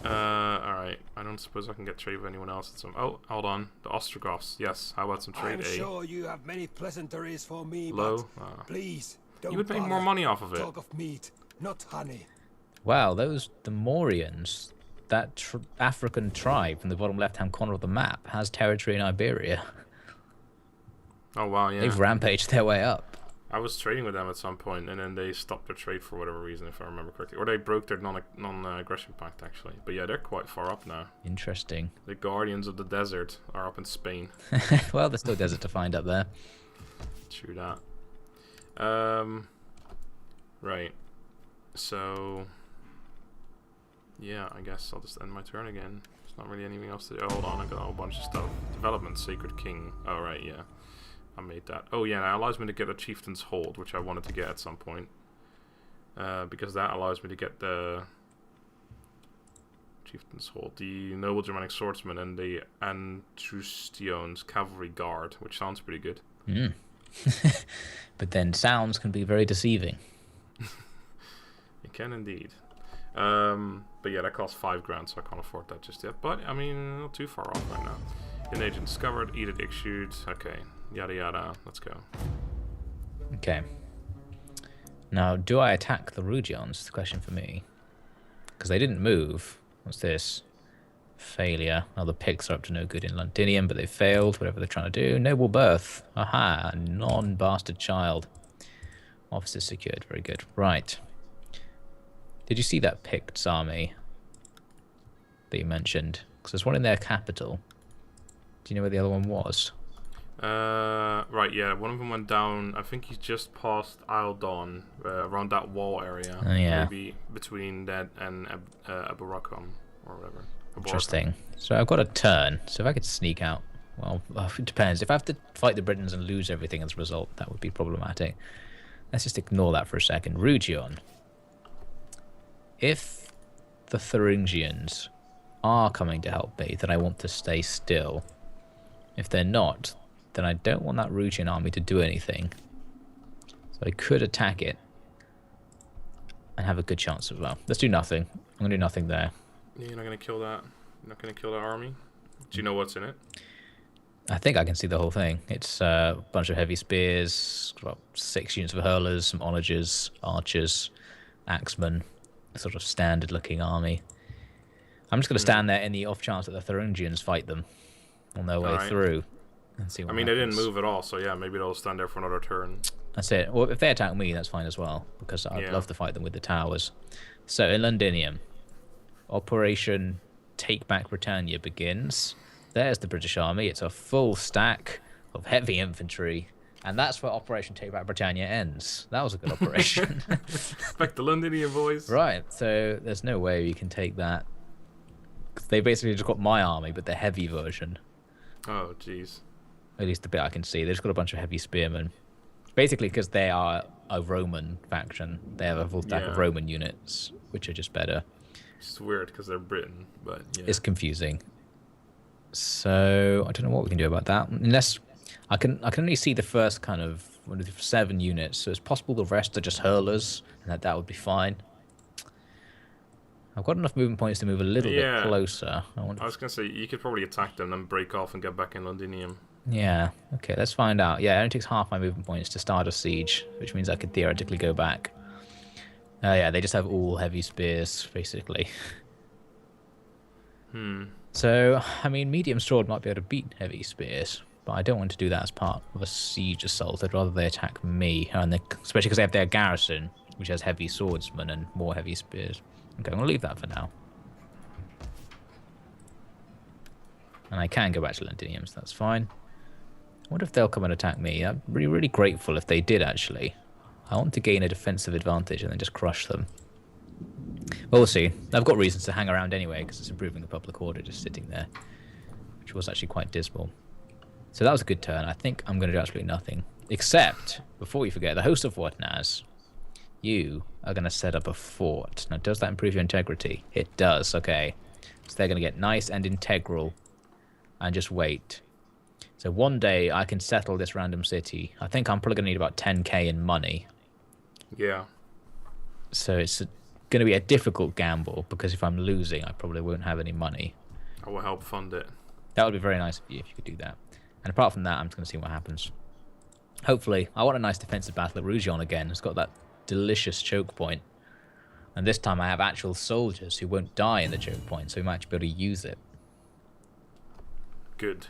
S2: Alright. I don't suppose I can get trade with anyone else. Oh, hold on. The Ostrogoths. Yes. How about some trade?
S3: I'm sure you have many pleasantries for me,
S2: low.
S3: But please don't.
S2: You would make more money off of it.
S3: Talk of meat, not honey.
S1: Wow, the Mauryans, that African tribe from the bottom left-hand corner of the map, has territory in Iberia.
S2: Oh wow, yeah.
S1: They've rampaged their way up.
S2: I was trading with them at some point, and then they stopped their trade for whatever reason, if I remember correctly. Or they broke their non-aggression pact, actually. But yeah, they're quite far up now.
S1: Interesting.
S2: The Guardians of the Desert are up in Spain.
S1: Well, there's still desert to find up there.
S2: True that. Right. So... Yeah, I guess I'll just end my turn again. There's not really anything else to do. Oh, hold on, I got a whole bunch of stuff. Development, Sacred King. Oh, right, yeah. I made that. Oh, yeah, that allows me to get a Chieftain's Hold, which I wanted to get at some point. Because that allows me to get the Chieftain's Hold, the Noble Germanic Swordsman, and the Antrustion's Cavalry Guard, which sounds pretty good.
S1: Mm. But then sounds can be very deceiving.
S2: It can indeed. But yeah, that costs 5 grand, so I can't afford that just yet. But, I mean, not too far off right now. An agent discovered, edict issued. Okay, yada yada. Let's go.
S1: Okay. Now, do I attack the Rugions? Is the question for me. Because they didn't move. What's this? Failure. Well, the pigs are up to no good in Londinium, but they failed, whatever they're trying to do. Noble birth. Aha, non-bastard child. Officers secured. Very good. Right. Did you see that Picts army that you mentioned? Because there's one in their capital. Do you know where the other one was?
S2: Right, yeah. One of them went down. I think he's just past Isle Dawn, around that wall area.
S1: Oh, yeah.
S2: Maybe between that and Aburakam or whatever.
S1: Interesting. So I've got a turn. So if I could sneak out, well, it depends. If I have to fight the Britons and lose everything as a result, that would be problematic. Let's just ignore that for a second. Rugion. If the Thuringians are coming to help me, then I want to stay still. If they're not, then I don't want that Rugion army to do anything. So I could attack it and have a good chance as well. Let's do nothing. I'm going to do nothing there.
S2: Yeah, you're not going to kill that. You're not going to kill that army? Do you know what's in it?
S1: I think I can see the whole thing. It's a bunch of heavy spears, about 6 units of hurlers, some onagers, archers, axemen, a sort of standard-looking army. I'm just going to stand there in the off chance that the Thuringians fight them on their way through and see what happens.
S2: They didn't move at all, so yeah, maybe they'll stand there for another turn.
S1: That's it. Well, if they attack me, that's fine as well, because I'd love to fight them with the towers. So in Londinium, Operation Take Back Britannia begins. There's the British army. It's a full stack of heavy infantry, and that's where Operation Take Back Britannia ends. That was a good operation.
S2: Back to Londinium, boys.
S1: Right, so there's no way you can take that. They basically just got my army, but the heavy version.
S2: Oh, jeez.
S1: At least the bit I can see. They've just got a bunch of heavy spearmen. Basically, because they are a Roman faction, they have a full stack of Roman units, which are just better.
S2: It's weird because they're Britain, but yeah.
S1: It's confusing. So I don't know what we can do about that. Unless I can only see the first kind of 7 units, so it's possible the rest are just hurlers, and that would be fine. I've got enough movement points to move a little bit closer.
S2: I was going to say, you could probably attack them and break off and get back in Londinium.
S1: Yeah, okay, let's find out. Yeah, it only takes half my movement points to start a siege, which means I could theoretically go back. Yeah, they just have all heavy spears, basically. So, I mean, medium sword might be able to beat heavy spears, but I don't want to do that as part of a siege assault. I'd rather they attack me, and especially because they have their garrison, which has heavy swordsmen and more heavy spears. Okay, I'm going to leave that for now. And I can go back to Londinium, so that's fine. I wonder if they'll come and attack me. I'd be really grateful if they did, actually. I want to gain a defensive advantage and then just crush them. Well, we'll see. I've got reasons to hang around anyway, because it's improving the public order just sitting there, which was actually quite dismal. So that was a good turn. I think I'm going to do absolutely nothing. Except, before we forget, the host of Watnaz, you are going to set up a fort. Now, does that improve your integrity? It does, okay. So they're going to get nice and integral and just wait. So one day I can settle this random city. I think I'm probably going to need about 10k in money.
S2: Yeah.
S1: So it's going to be a difficult gamble, because if I'm losing, I probably won't have any money.
S2: I will help fund it.
S1: That would be very nice of you if you could do that. And apart from that, I'm just going to see what happens. Hopefully, I want a nice defensive battle at Rugion again. It's got that delicious choke point. And this time I have actual soldiers who won't die in the choke point, so we might actually be able to use it.
S2: Good.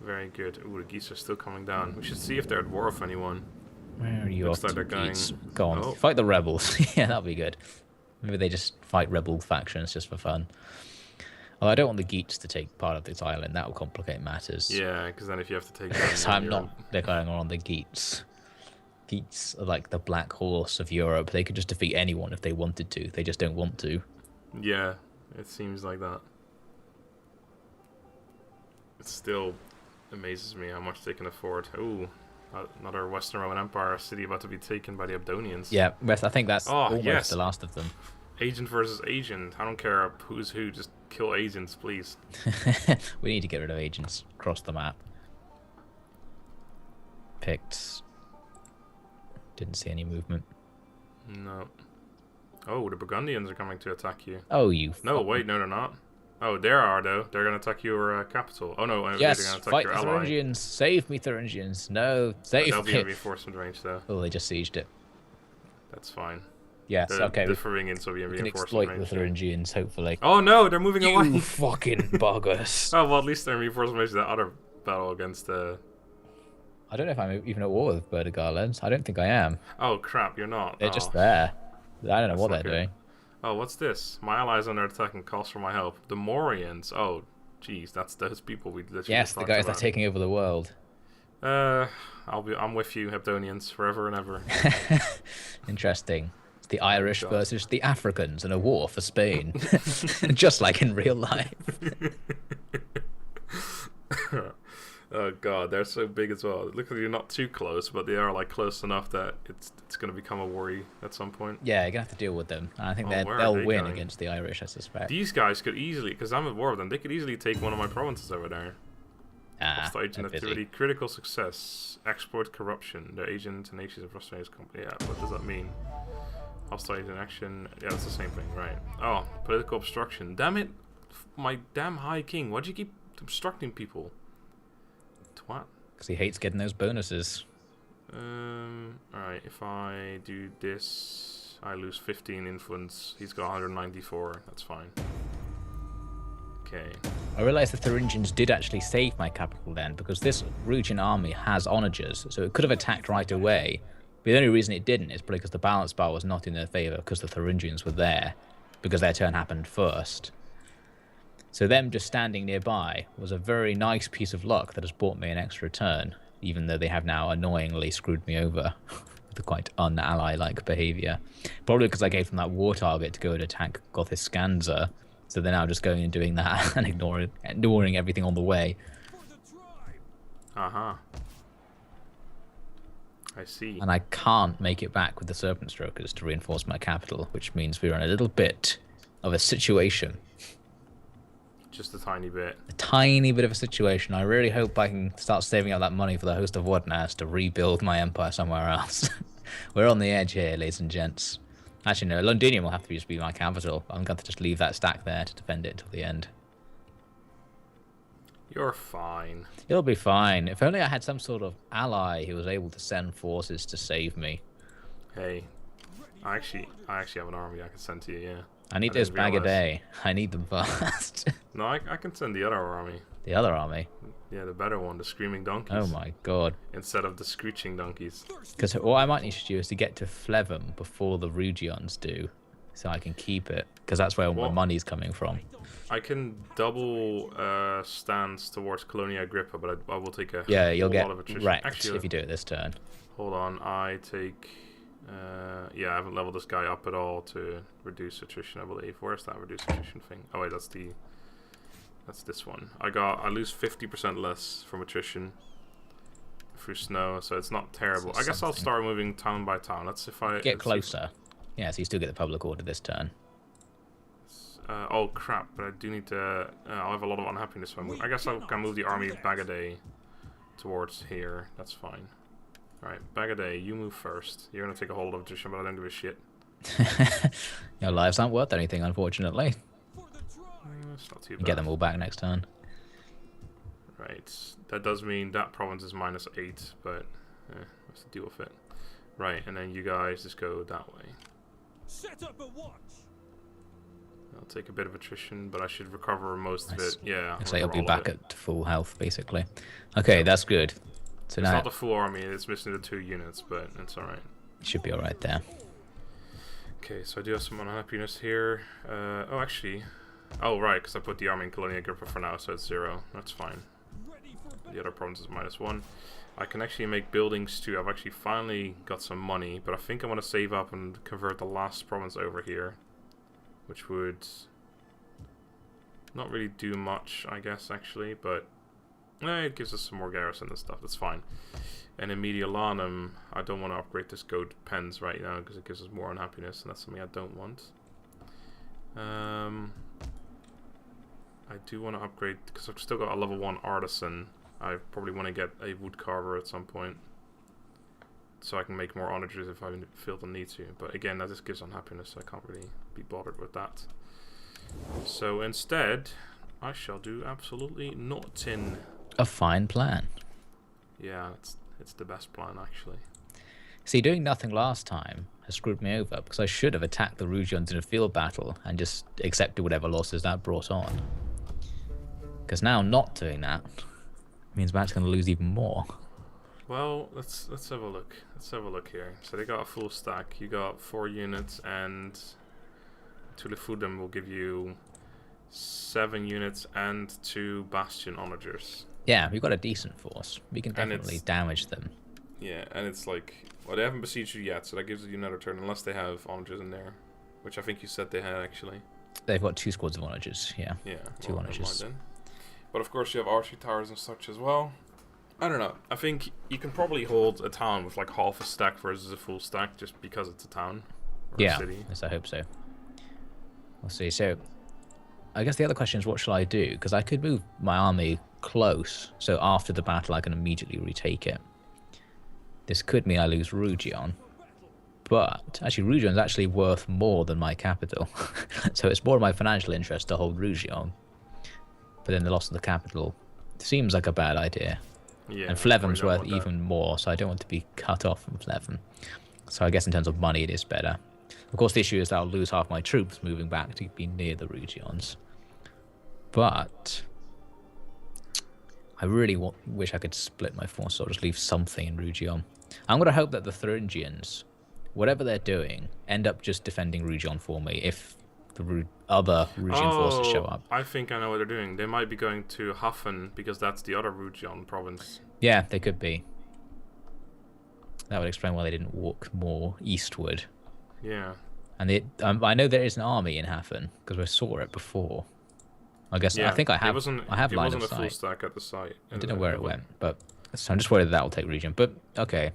S2: Very good. Ooh, the geese are still coming down. We should see if they're at war with anyone.
S1: Where are you
S2: Looks
S1: off
S2: like
S1: to,
S2: they're
S1: geese?
S2: going...
S1: Go on, fight the rebels. Yeah, that'll be good. Maybe they just fight rebel factions just for fun. Oh, I don't want the Geats to take part of this island. That will complicate matters.
S2: Yeah, because then if you have to take them...
S1: So I'm not declaring on the Geats. Geats are like the black horse of Europe. They could just defeat anyone if they wanted to. They just don't want to.
S2: Yeah, it seems like that. It still amazes me how much they can afford. Ooh, another Western Roman Empire city about to be taken by the Abdonians.
S1: Yeah, I think that's
S2: Oh,
S1: almost
S2: yes.
S1: the last of them.
S2: Agent versus agent. I don't care who's who, just kill agents, please.
S1: We need to get rid of agents across the map. Picked. Didn't see any movement.
S2: No. Oh, the Burgundians are coming to attack you.
S1: Oh, you.
S2: No, wait, no, they're not. Oh, there are, though. They're going to attack your capital. Oh, no, they're
S1: Yes,
S2: going to attack
S1: fight
S2: your
S1: the
S2: ally.
S1: Thuringians. Save me, Thuringians. No, save
S2: They'll
S1: me.
S2: be in reinforcement range, though.
S1: Oh, they just sieged it.
S2: That's fine.
S1: Yes, okay.
S2: The Thuringians will be in
S1: we can
S2: reinforcement
S1: exploit
S2: range.
S1: the Thuringians, hopefully.
S2: Oh, no, they're moving away.
S1: You fucking buggers.
S2: Oh, well, at least they're in reinforcement range. That other battle against
S1: I don't know if I'm even at war with Berdegarlands. I don't think I am.
S2: Oh, crap, you're not.
S1: They're just there. I don't know what they're
S2: good.
S1: doing.
S2: Oh, what's this? My allies under attack and calls for my help. The Morians. Oh, jeez, that's those people we literally
S1: Yes, the guys that are taking over the world.
S2: I'm with you, Hebdonians, forever and ever.
S1: Interesting. It's the Irish versus the Africans in a war for Spain. Just like in real life.
S2: Oh god, they're so big as well. Look like you're not too close, but they are like close enough that it's going to become a worry at some point.
S1: Yeah, you're gonna have to deal with them. And I think they'll win going? Against the Irish, I suspect.
S2: These guys could easily, because I'm at war with them, they could easily take one of my provinces over there. Hostile agent activity, critical success, exploit corruption. Their agent tenacious and frustrated company. Yeah, what does that mean? Hostile agent action. Yeah, it's the same thing, right? Oh, political obstruction. Damn it, my damn high king! Why'd you keep obstructing people? Twat.
S1: Because he hates getting those bonuses.
S2: Alright, if I do this, I lose 15 influence. He's got 194. That's fine. Okay.
S1: I realised the Thuringians did actually save my capital then, because this Rugion army has onagers, so it could have attacked right away. But the only reason it didn't is because the balance bar was not in their favour, because the Thuringians were there, because their turn happened first. So them just standing nearby was a very nice piece of luck that has bought me an extra turn, even though they have now annoyingly screwed me over with quite un-ally-like behaviour. Probably because I gave them that war target to go and attack Gothiscanza, so they're now just going and doing that and ignoring everything on the way.
S2: Uh-huh. I see.
S1: And I can't make it back with the Serpent Strokers to reinforce my capital, which means we're in a little bit of a situation.
S2: Just a tiny bit.
S1: A tiny bit of a situation. I really hope I can start saving up that money for the Host of Wodnas to rebuild my empire somewhere else. We're on the edge here, ladies and gents. Actually, no, Londinium will have to just be my capital. I'm going to just leave that stack there to defend it until the end.
S2: You're fine.
S1: It'll be fine. If only I had some sort of ally who was able to send forces to save me.
S2: Hey, I actually have an army I can send to you, yeah.
S1: I need those bag a day. I need them fast.
S2: No, I can send the other army.
S1: The other army?
S2: Yeah, the better one, the Screaming Donkeys.
S1: Oh my god.
S2: Instead of the Screeching Donkeys.
S1: Because what I might need to do is to get to Flevum before the Rugions do, so I can keep it, because that's where all my money's coming from.
S2: I can double stance towards Colonia Agrippa, but I will take a
S1: you'll get
S2: lot of attrition.
S1: wrecked
S2: Actually,
S1: if you do it this turn.
S2: Hold on, I take... yeah, I haven't leveled this guy up at all to reduce attrition, I believe. Where's that reduce attrition thing? Oh wait, that's this one. I lose 50% less from attrition through snow, so it's not terrible. I guess I'll start moving town by town. Let's see if I
S1: get closer. Yeah, so you still get the public order this turn.
S2: Oh crap! But I do need to. I'll have a lot of unhappiness when I move. I guess I can move the army of Bagaday towards here. That's fine. Alright, Bagaday, you move first. You're gonna take a hold of attrition, but I don't give a shit.
S1: Your lives aren't worth anything, unfortunately.
S2: It's not too bad.
S1: You get them all back next turn.
S2: Right, that does mean that province is -8, but let's deal with it. Right, and then you guys just go that way.
S3: Set up a watch.
S2: I'll take a bit of attrition, but I should recover most of it. Yeah.
S1: Looks like I'll be back at full health, basically. Okay, that's good. So
S2: it's
S1: now
S2: not the full army, it's missing the 2 units, but it's alright.
S1: Should be alright there.
S2: Okay, so I do have some unhappiness here. Oh, actually... Oh, right, because I put the army in Colonia Agrippa for now, so it's 0. That's fine. The other province is -1. I can actually make buildings too. I've actually finally got some money, but I think I want to save up and convert the last province over here. which would not really do much, I guess, actually, but it gives us some more garrison and stuff. That's fine. And in Mediolanum, I don't want to upgrade this goat pens right now because it gives us more unhappiness, and that's something I don't want. I do want to upgrade because I've still got a level 1 artisan. I probably want to get a wood carver at some point, so I can make more onagers if I feel the need to. But again, that just gives unhappiness, so I can't really be bothered with that. So instead, I shall do absolutely nothing.
S1: A fine plan.
S2: Yeah, it's the best plan, actually.
S1: See, doing nothing last time has screwed me over, because I should have attacked the Rugions in a field battle and just accepted whatever losses that brought on. Because now not doing that means I'm actually going to lose even more.
S2: Well, let's have a look. Let's have a look here. So they got a full stack. You got 4 units, and Tulifudum will give you 7 units and 2 bastion onagers.
S1: Yeah, we've got a decent force. We can definitely damage them.
S2: Yeah, and it's like, well, they haven't besieged you yet, so that gives you another turn, unless they have onagers in there, which I think you said they had, actually.
S1: They've got 2 squads of onagers, yeah.
S2: Yeah,
S1: 2 onagers.
S2: But of course you have archery towers and such as well. I don't know. I think you can probably hold a town with like half a stack versus a full stack just because it's a town or a city.
S1: Yes, I hope so. We'll see. So, I guess the other question is, what shall I do? Because I could move my army close, so after the battle I can immediately retake it. This could mean I lose Rugion. But, actually, Rugion is actually worth more than my capital. So it's more in my financial interest to hold Rugion. But then the loss of the capital seems like a bad idea.
S2: Yeah,
S1: and Flevum's worth even more, so I don't want to be cut off from Flevum. So I guess in terms of money, it is better. Of course, the issue is that I'll lose half my troops moving back to be near the Rugions. But I really wish I could split my force or just leave something in Rugion. I'm going to hope that the Thuringians, whatever they're doing, end up just defending Rugion for me if the other Rugion forces show up.
S2: I think I know what they're doing. They might be going to Hafen because that's the other Rugion province.
S1: Yeah, they could be. That would explain why they didn't walk more eastward.
S2: Yeah.
S1: And I know there is an army in Hafen because we saw it before. I guess I think I have. I have line of sight. It wasn't
S2: a full stack at the site.
S1: I don't know where it went, but so I'm just worried that will take Rugion. But okay.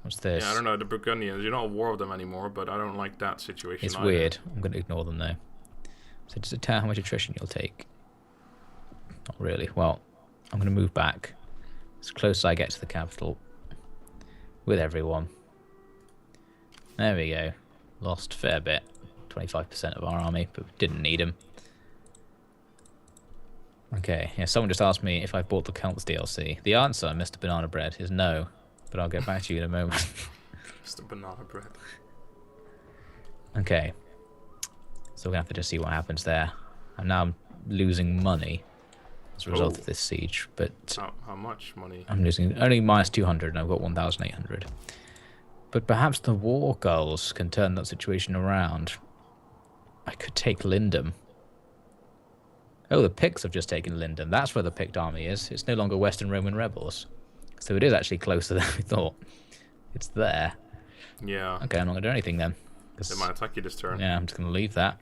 S1: What's this?
S2: Yeah, I don't know, the Burgundians. You're not at war with them anymore, but I don't like that situation.
S1: It's weird. I'm going to ignore them though. So does it tell how much attrition you'll take? Not really. Well, I'm going to move back as close as I get to the capital with everyone. There we go. Lost a fair bit. 25% of our army, but didn't need them. Okay, yeah, someone just asked me if I bought the Celts DLC. The answer, Mr. Banana Bread, is no. But I'll get back to you in a moment.
S2: Mr. Banana Bread.
S1: Okay. So we're going to have to just see what happens there. And now I'm losing money as a result of this siege. But
S2: how much money?
S1: I'm losing only minus 200 and I've got 1,800. But perhaps the War Gulls can turn that situation around. I could take Lindum. Oh, the Picts have just taken Lindum. That's where the Pict army is. It's no longer Western Roman rebels. So it is actually closer than we thought. It's there.
S2: Yeah.
S1: Okay, I'm not going to do anything then.
S2: They might attack you this turn.
S1: Yeah, I'm just going to leave that.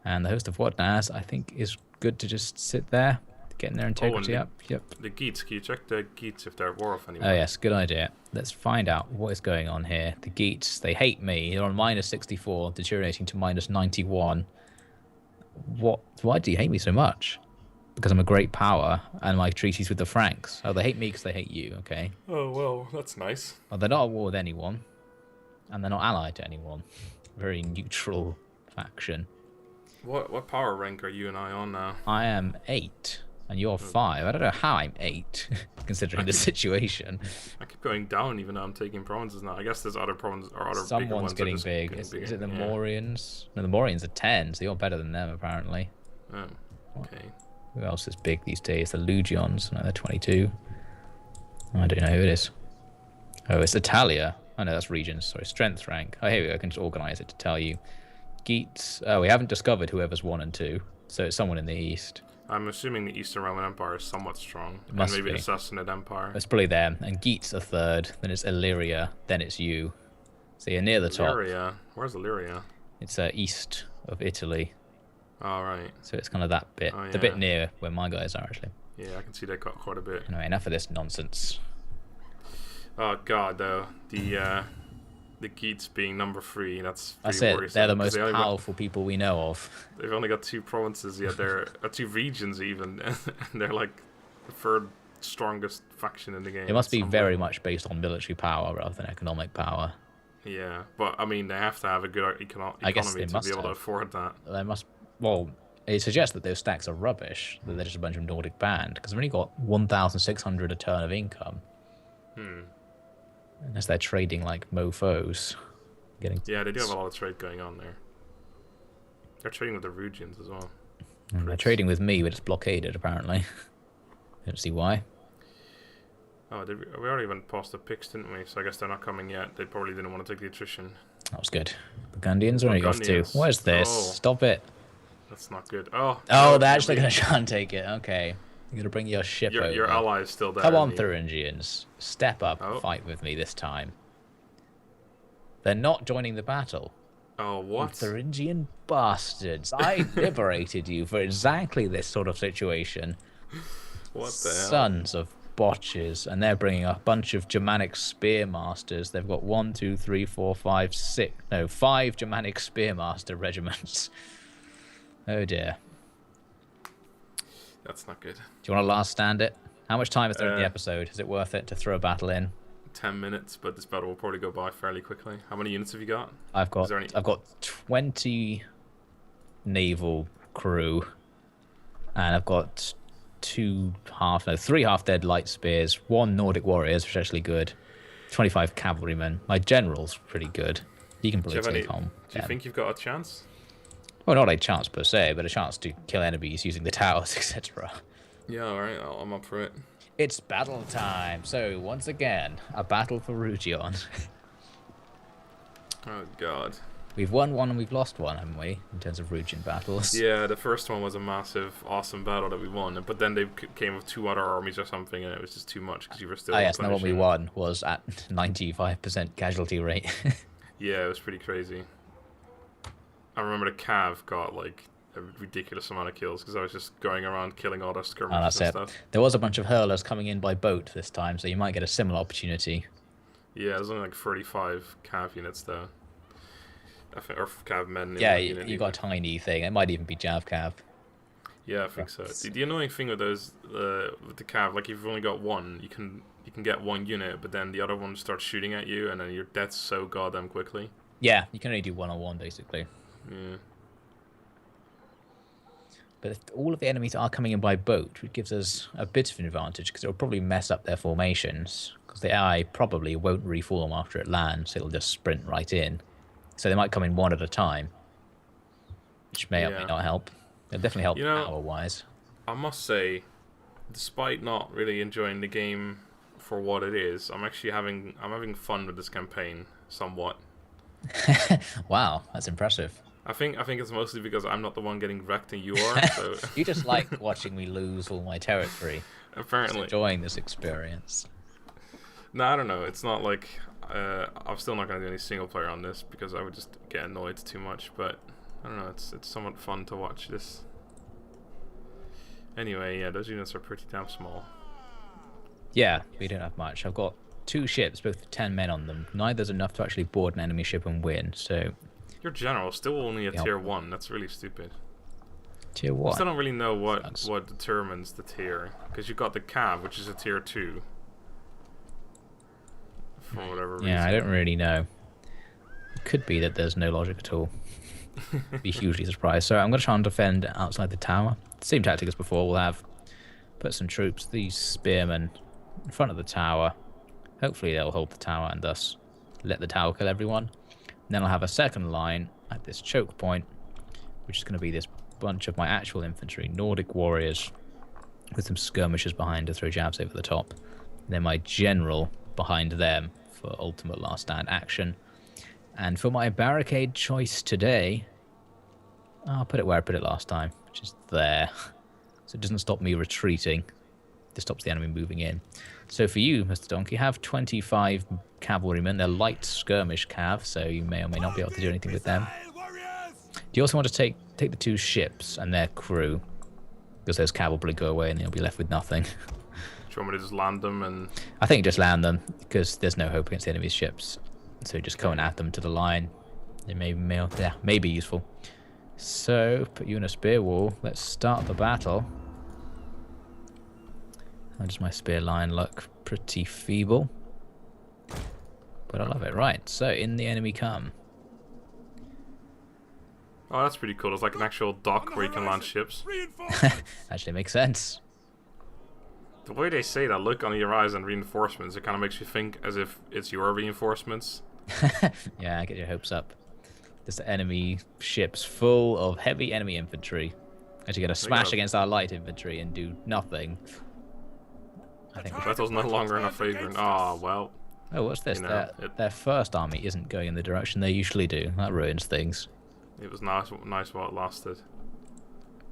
S1: And the host of Wadnaz, I think, is good to just sit there, getting their integrity up. Yep.
S2: The Geats, can you check the Geats if they're at war with anyone?
S1: Oh yes, good idea. Let's find out what is going on here. The Geats, they hate me. They're on minus 64, deteriorating to minus 91. What? Why do you hate me so much? Because I'm a great power and my treaties with the Franks. Oh, they hate me because they hate you, okay?
S2: Oh, well, that's nice.
S1: Well, they're not at war with anyone. And they're not allied to anyone. Very neutral faction.
S2: What power rank are you and I on now?
S1: I am 8, and you're 5. I don't know how I'm 8, considering the situation.
S2: I keep going down even though I'm taking provinces now. I guess there's other provinces or other bigger ones.
S1: Someone's getting big. Is it the Maurians? No, the Maurians are 10, so you're better than them, apparently.
S2: Oh, okay.
S1: Who else is big these days? The Lugions. No, they're 22. I don't know who it is. Oh, it's Attila. Oh, no, that's regions. Sorry, strength rank. Oh, here we go. I can just organize it to tell you. Geats. Oh, we haven't discovered whoever's 1 and 2. So it's someone in the east.
S2: I'm assuming the Eastern Roman Empire is somewhat strong.
S1: It must
S2: and maybe
S1: be.
S2: the Sassanid Empire.
S1: It's probably them. And Geats are 3rd. Then it's Illyria. Then it's you. So you're near the top.
S2: Illyria? Where's Illyria?
S1: It's east of Italy.
S2: All right.
S1: So it's kind of that bit.
S2: Oh,
S1: The bit near where my guys are, actually.
S2: Yeah, I can see they got quite a bit.
S1: Anyway, enough of this nonsense.
S2: Oh god, though the Geats being number 3, that's
S1: it. They're the most powerful people we know of.
S2: They've only got 2 provinces yet. They're 2 regions even, and they're like the 3rd strongest faction in the game.
S1: It must be very much based on military power rather than economic power.
S2: Yeah, but I mean, they have to have a good economy to be able to afford that.
S1: They must. Well, it suggests that those stacks are rubbish. That they're just a bunch of Nordic band because they've only got 1,600 a turn of income. Unless they're trading like mofos.
S2: Yeah, they do have a lot of trade going on there. They're trading with the Rugions as well.
S1: They're trading with me, but it's blockaded apparently. I don't see why.
S2: Oh, we already went past the picks, didn't we? So I guess they're not coming yet. They probably didn't want to take the attrition.
S1: That was good. Burgundians are only off too. What is this?
S2: Oh,
S1: Stop it.
S2: That's not good. Oh,
S1: they're actually going to try and take it. Okay. You're going to bring your ship over.
S2: Your ally is still there.
S1: Come on, Thuringians. Step up and fight with me this time. They're not joining the battle.
S2: Oh, what?
S1: Thuringian bastards. I liberated you for exactly this sort of situation.
S2: What the hell?
S1: Sons of botches. And they're bringing a bunch of Germanic spearmasters. They've got 1, 2, 3, 4, 5, 6... No, 5 Germanic spearmaster regiments. Oh, dear.
S2: That's not good.
S1: Do you want to last stand it? How much time is there in the episode? Is it worth it to throw a battle in?
S2: 10 minutes, but this battle will probably go by fairly quickly. How many units have you got?
S1: I've got 20 naval crew, and I've got 3 half-dead light spears, 1 Nordic warriors, which is actually good, 25 cavalrymen. My general's pretty good. He can probably take home.
S2: Do you think you've got a chance?
S1: Well, not a chance per se, but a chance to kill enemies using the towers, etc.
S2: Yeah, alright, I'm up for it.
S1: It's battle time. So, once again, a battle for Rugion.
S2: Oh, God.
S1: We've won one and we've lost one, haven't we, in terms of Rugion battles?
S2: Yeah, the first one was a massive, awesome battle that we won, but then they came with 2 other armies or something, and it was just too much, because you were still...
S1: Oh, yes, the one we won was at 95% casualty rate.
S2: Yeah, it was pretty crazy. I remember the Cav got, like, a ridiculous amount of kills, because I was just going around killing all the skirmishers and stuff.
S1: There was a bunch of hurlers coming in by boat this time, so you might get a similar opportunity.
S2: Yeah, there's only like 35 Cav units, though. I think, or Cav men.
S1: Yeah, you got a tiny thing. It might even be Jav Cav.
S2: Yeah, I think so. The annoying thing with those, with the Cav, like if you've only got one, you can get 1 unit, but then the other one starts shooting at you, and then your death's so goddamn quickly.
S1: Yeah, you can only do 1-on-1 basically.
S2: Yeah.
S1: But if all of the enemies are coming in by boat, which gives us a bit of an advantage, because it'll probably mess up their formations, because the AI probably won't reform after it lands, it'll just sprint right in. So they might come in 1 at a time, which may or may not help. It'll definitely help power-wise.
S2: I must say, despite not really enjoying the game for what it is, I'm having fun with this campaign somewhat.
S1: Wow, that's impressive.
S2: I think it's mostly because I'm not the one getting wrecked and you are. So.
S1: You just like watching me lose all my territory.
S2: Apparently.
S1: Just enjoying this experience.
S2: No, I don't know. It's not like I'm still not going to do any single player on this because I would just get annoyed too much. But I don't know. It's somewhat fun to watch this. Anyway, yeah, those units are pretty damn small.
S1: Yeah, we don't have much. I've got 2 ships, both with 10 men on them. Neither's enough to actually board an enemy ship and win. So.
S2: Your general still only a tier 1. That's really stupid.
S1: Tier 1?
S2: I still don't really know what determines the tier. Because you got the Cav, which is a tier 2. For whatever reason.
S1: Yeah, I don't really know. It could be that there's no logic at all. Be hugely surprised. So I'm going to try and defend outside the tower. Same tactic as before. We'll put some troops, these spearmen, in front of the tower. Hopefully they'll hold the tower and thus let the tower kill everyone. And then I'll have a second line at this choke point, which is going to be this bunch of my actual infantry, Nordic warriors, with some skirmishers behind to throw jabs over the top. And then my general behind them for ultimate last stand action. And for my barricade choice today, I'll put it where I put it last time, which is there. So it doesn't stop me retreating. It stops the enemy moving in. So for you, Mr. Donkey, have 25 cavalrymen. They're light skirmish cav, so you may or may not be able to do anything with them. Do you also want to take the 2 ships and their crew? Because those cav will probably go away and you'll be left with nothing.
S2: Do you want me to just land them and...
S1: I think just land them, because there's no hope against the enemy's ships. So just go and add them to the line. It may be useful. So, put you in a spear wall. Let's start the battle. How does my spear line look? Pretty feeble. But I love it. Right, so in the enemy come.
S2: Oh, that's pretty cool. It's like an actual dock where you can land ships.
S1: Actually makes sense.
S2: The way they say that, look on the horizon, reinforcements, it kind of makes you think as if it's your reinforcements.
S1: Yeah, get your hopes up. There's the enemy ships full of heavy enemy infantry. As you're going to smash against our light infantry and do nothing. I think
S2: the battle's no longer in our favor. Oh, well.
S1: Oh, what's this? Their first army isn't going in the direction they usually do. That ruins things.
S2: It was nice while it lasted.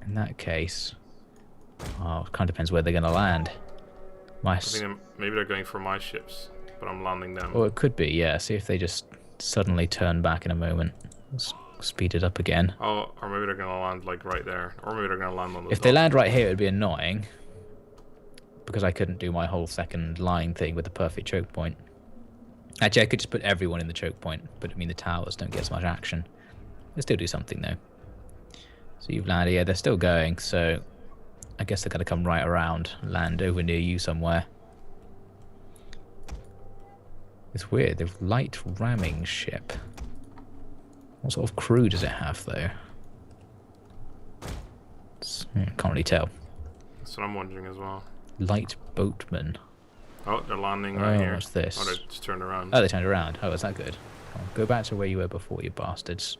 S1: In that case... Oh, it kind of depends where they're going to land.
S2: I think maybe they're going for my ships, but I'm landing them.
S1: Oh, it could be, yeah. See if they just suddenly turn back in a moment. Let's speed it up again.
S2: Oh, or maybe they're going to land like right there. Or maybe they're going to land on the
S1: If they land right here, it would be annoying. Because I couldn't do my whole second line thing with the perfect choke point. Actually, I could just put everyone in the choke point, but I mean the towers don't get as much action. They still do something, though. So you've landed, yeah, they're still going, so... I guess they're going to come right around, land over near you somewhere. It's weird, they've light ramming ship. What sort of crew does it have, though? Can't really tell.
S2: That's what I'm wondering as well.
S1: Light boatman.
S2: Oh, they're landing right here.
S1: What's this?
S2: Oh, they just turned around.
S1: Oh, they turned around. Oh, is that good? Go back to where you were before, you bastards.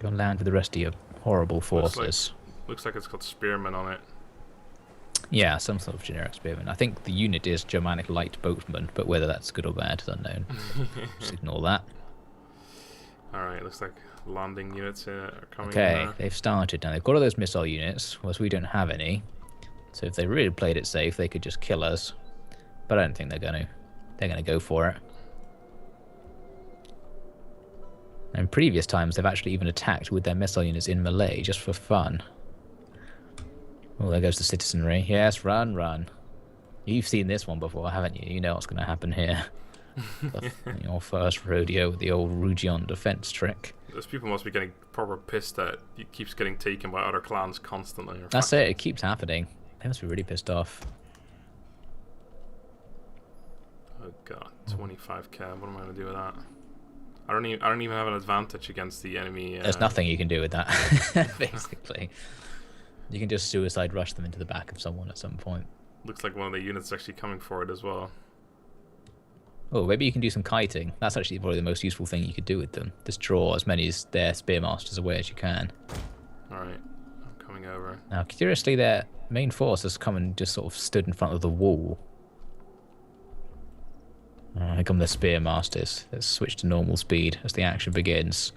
S1: Go and land with the rest of your horrible forces.
S2: Looks like it's got spearmen on it.
S1: Yeah, some sort of generic spearman. I think the unit is Germanic Light Boatman, but whether that's good or bad is unknown. Just ignore that.
S2: Alright, looks like landing units are coming in
S1: Okay,
S2: there.
S1: they've started now. They've got all those missile units, whereas we don't have any. So if they really played it safe, they could just kill us. But I don't think they're going to. They're going to go for it. And in previous times, they've actually even attacked with their missile units in melee, just for fun. Oh, there goes the citizenry. Yes, run, run. You've seen this one before, haven't you? You know what's going to happen here. Your first rodeo with the old Rugion defense trick.
S2: Those people must be getting proper pissed that it keeps getting taken by other clans constantly.
S1: That's it. It keeps happening. They must be really pissed off.
S2: Oh god, 25k. What am I going to do with that? I don't even have an advantage against the enemy.
S1: There's nothing you can do with that, basically. You can just suicide rush them into the back of someone at some point.
S2: Looks like one of the units is actually coming for it as well.
S1: Oh, maybe you can do some kiting. That's actually probably the most useful thing you could do with them. Just draw as many as their spearmasters away as you can.
S2: Alright, I'm coming over.
S1: Now, curiously, their main force has come and just sort of stood in front of the wall. Here come the spearmasters. Let's switch to normal speed as the action begins.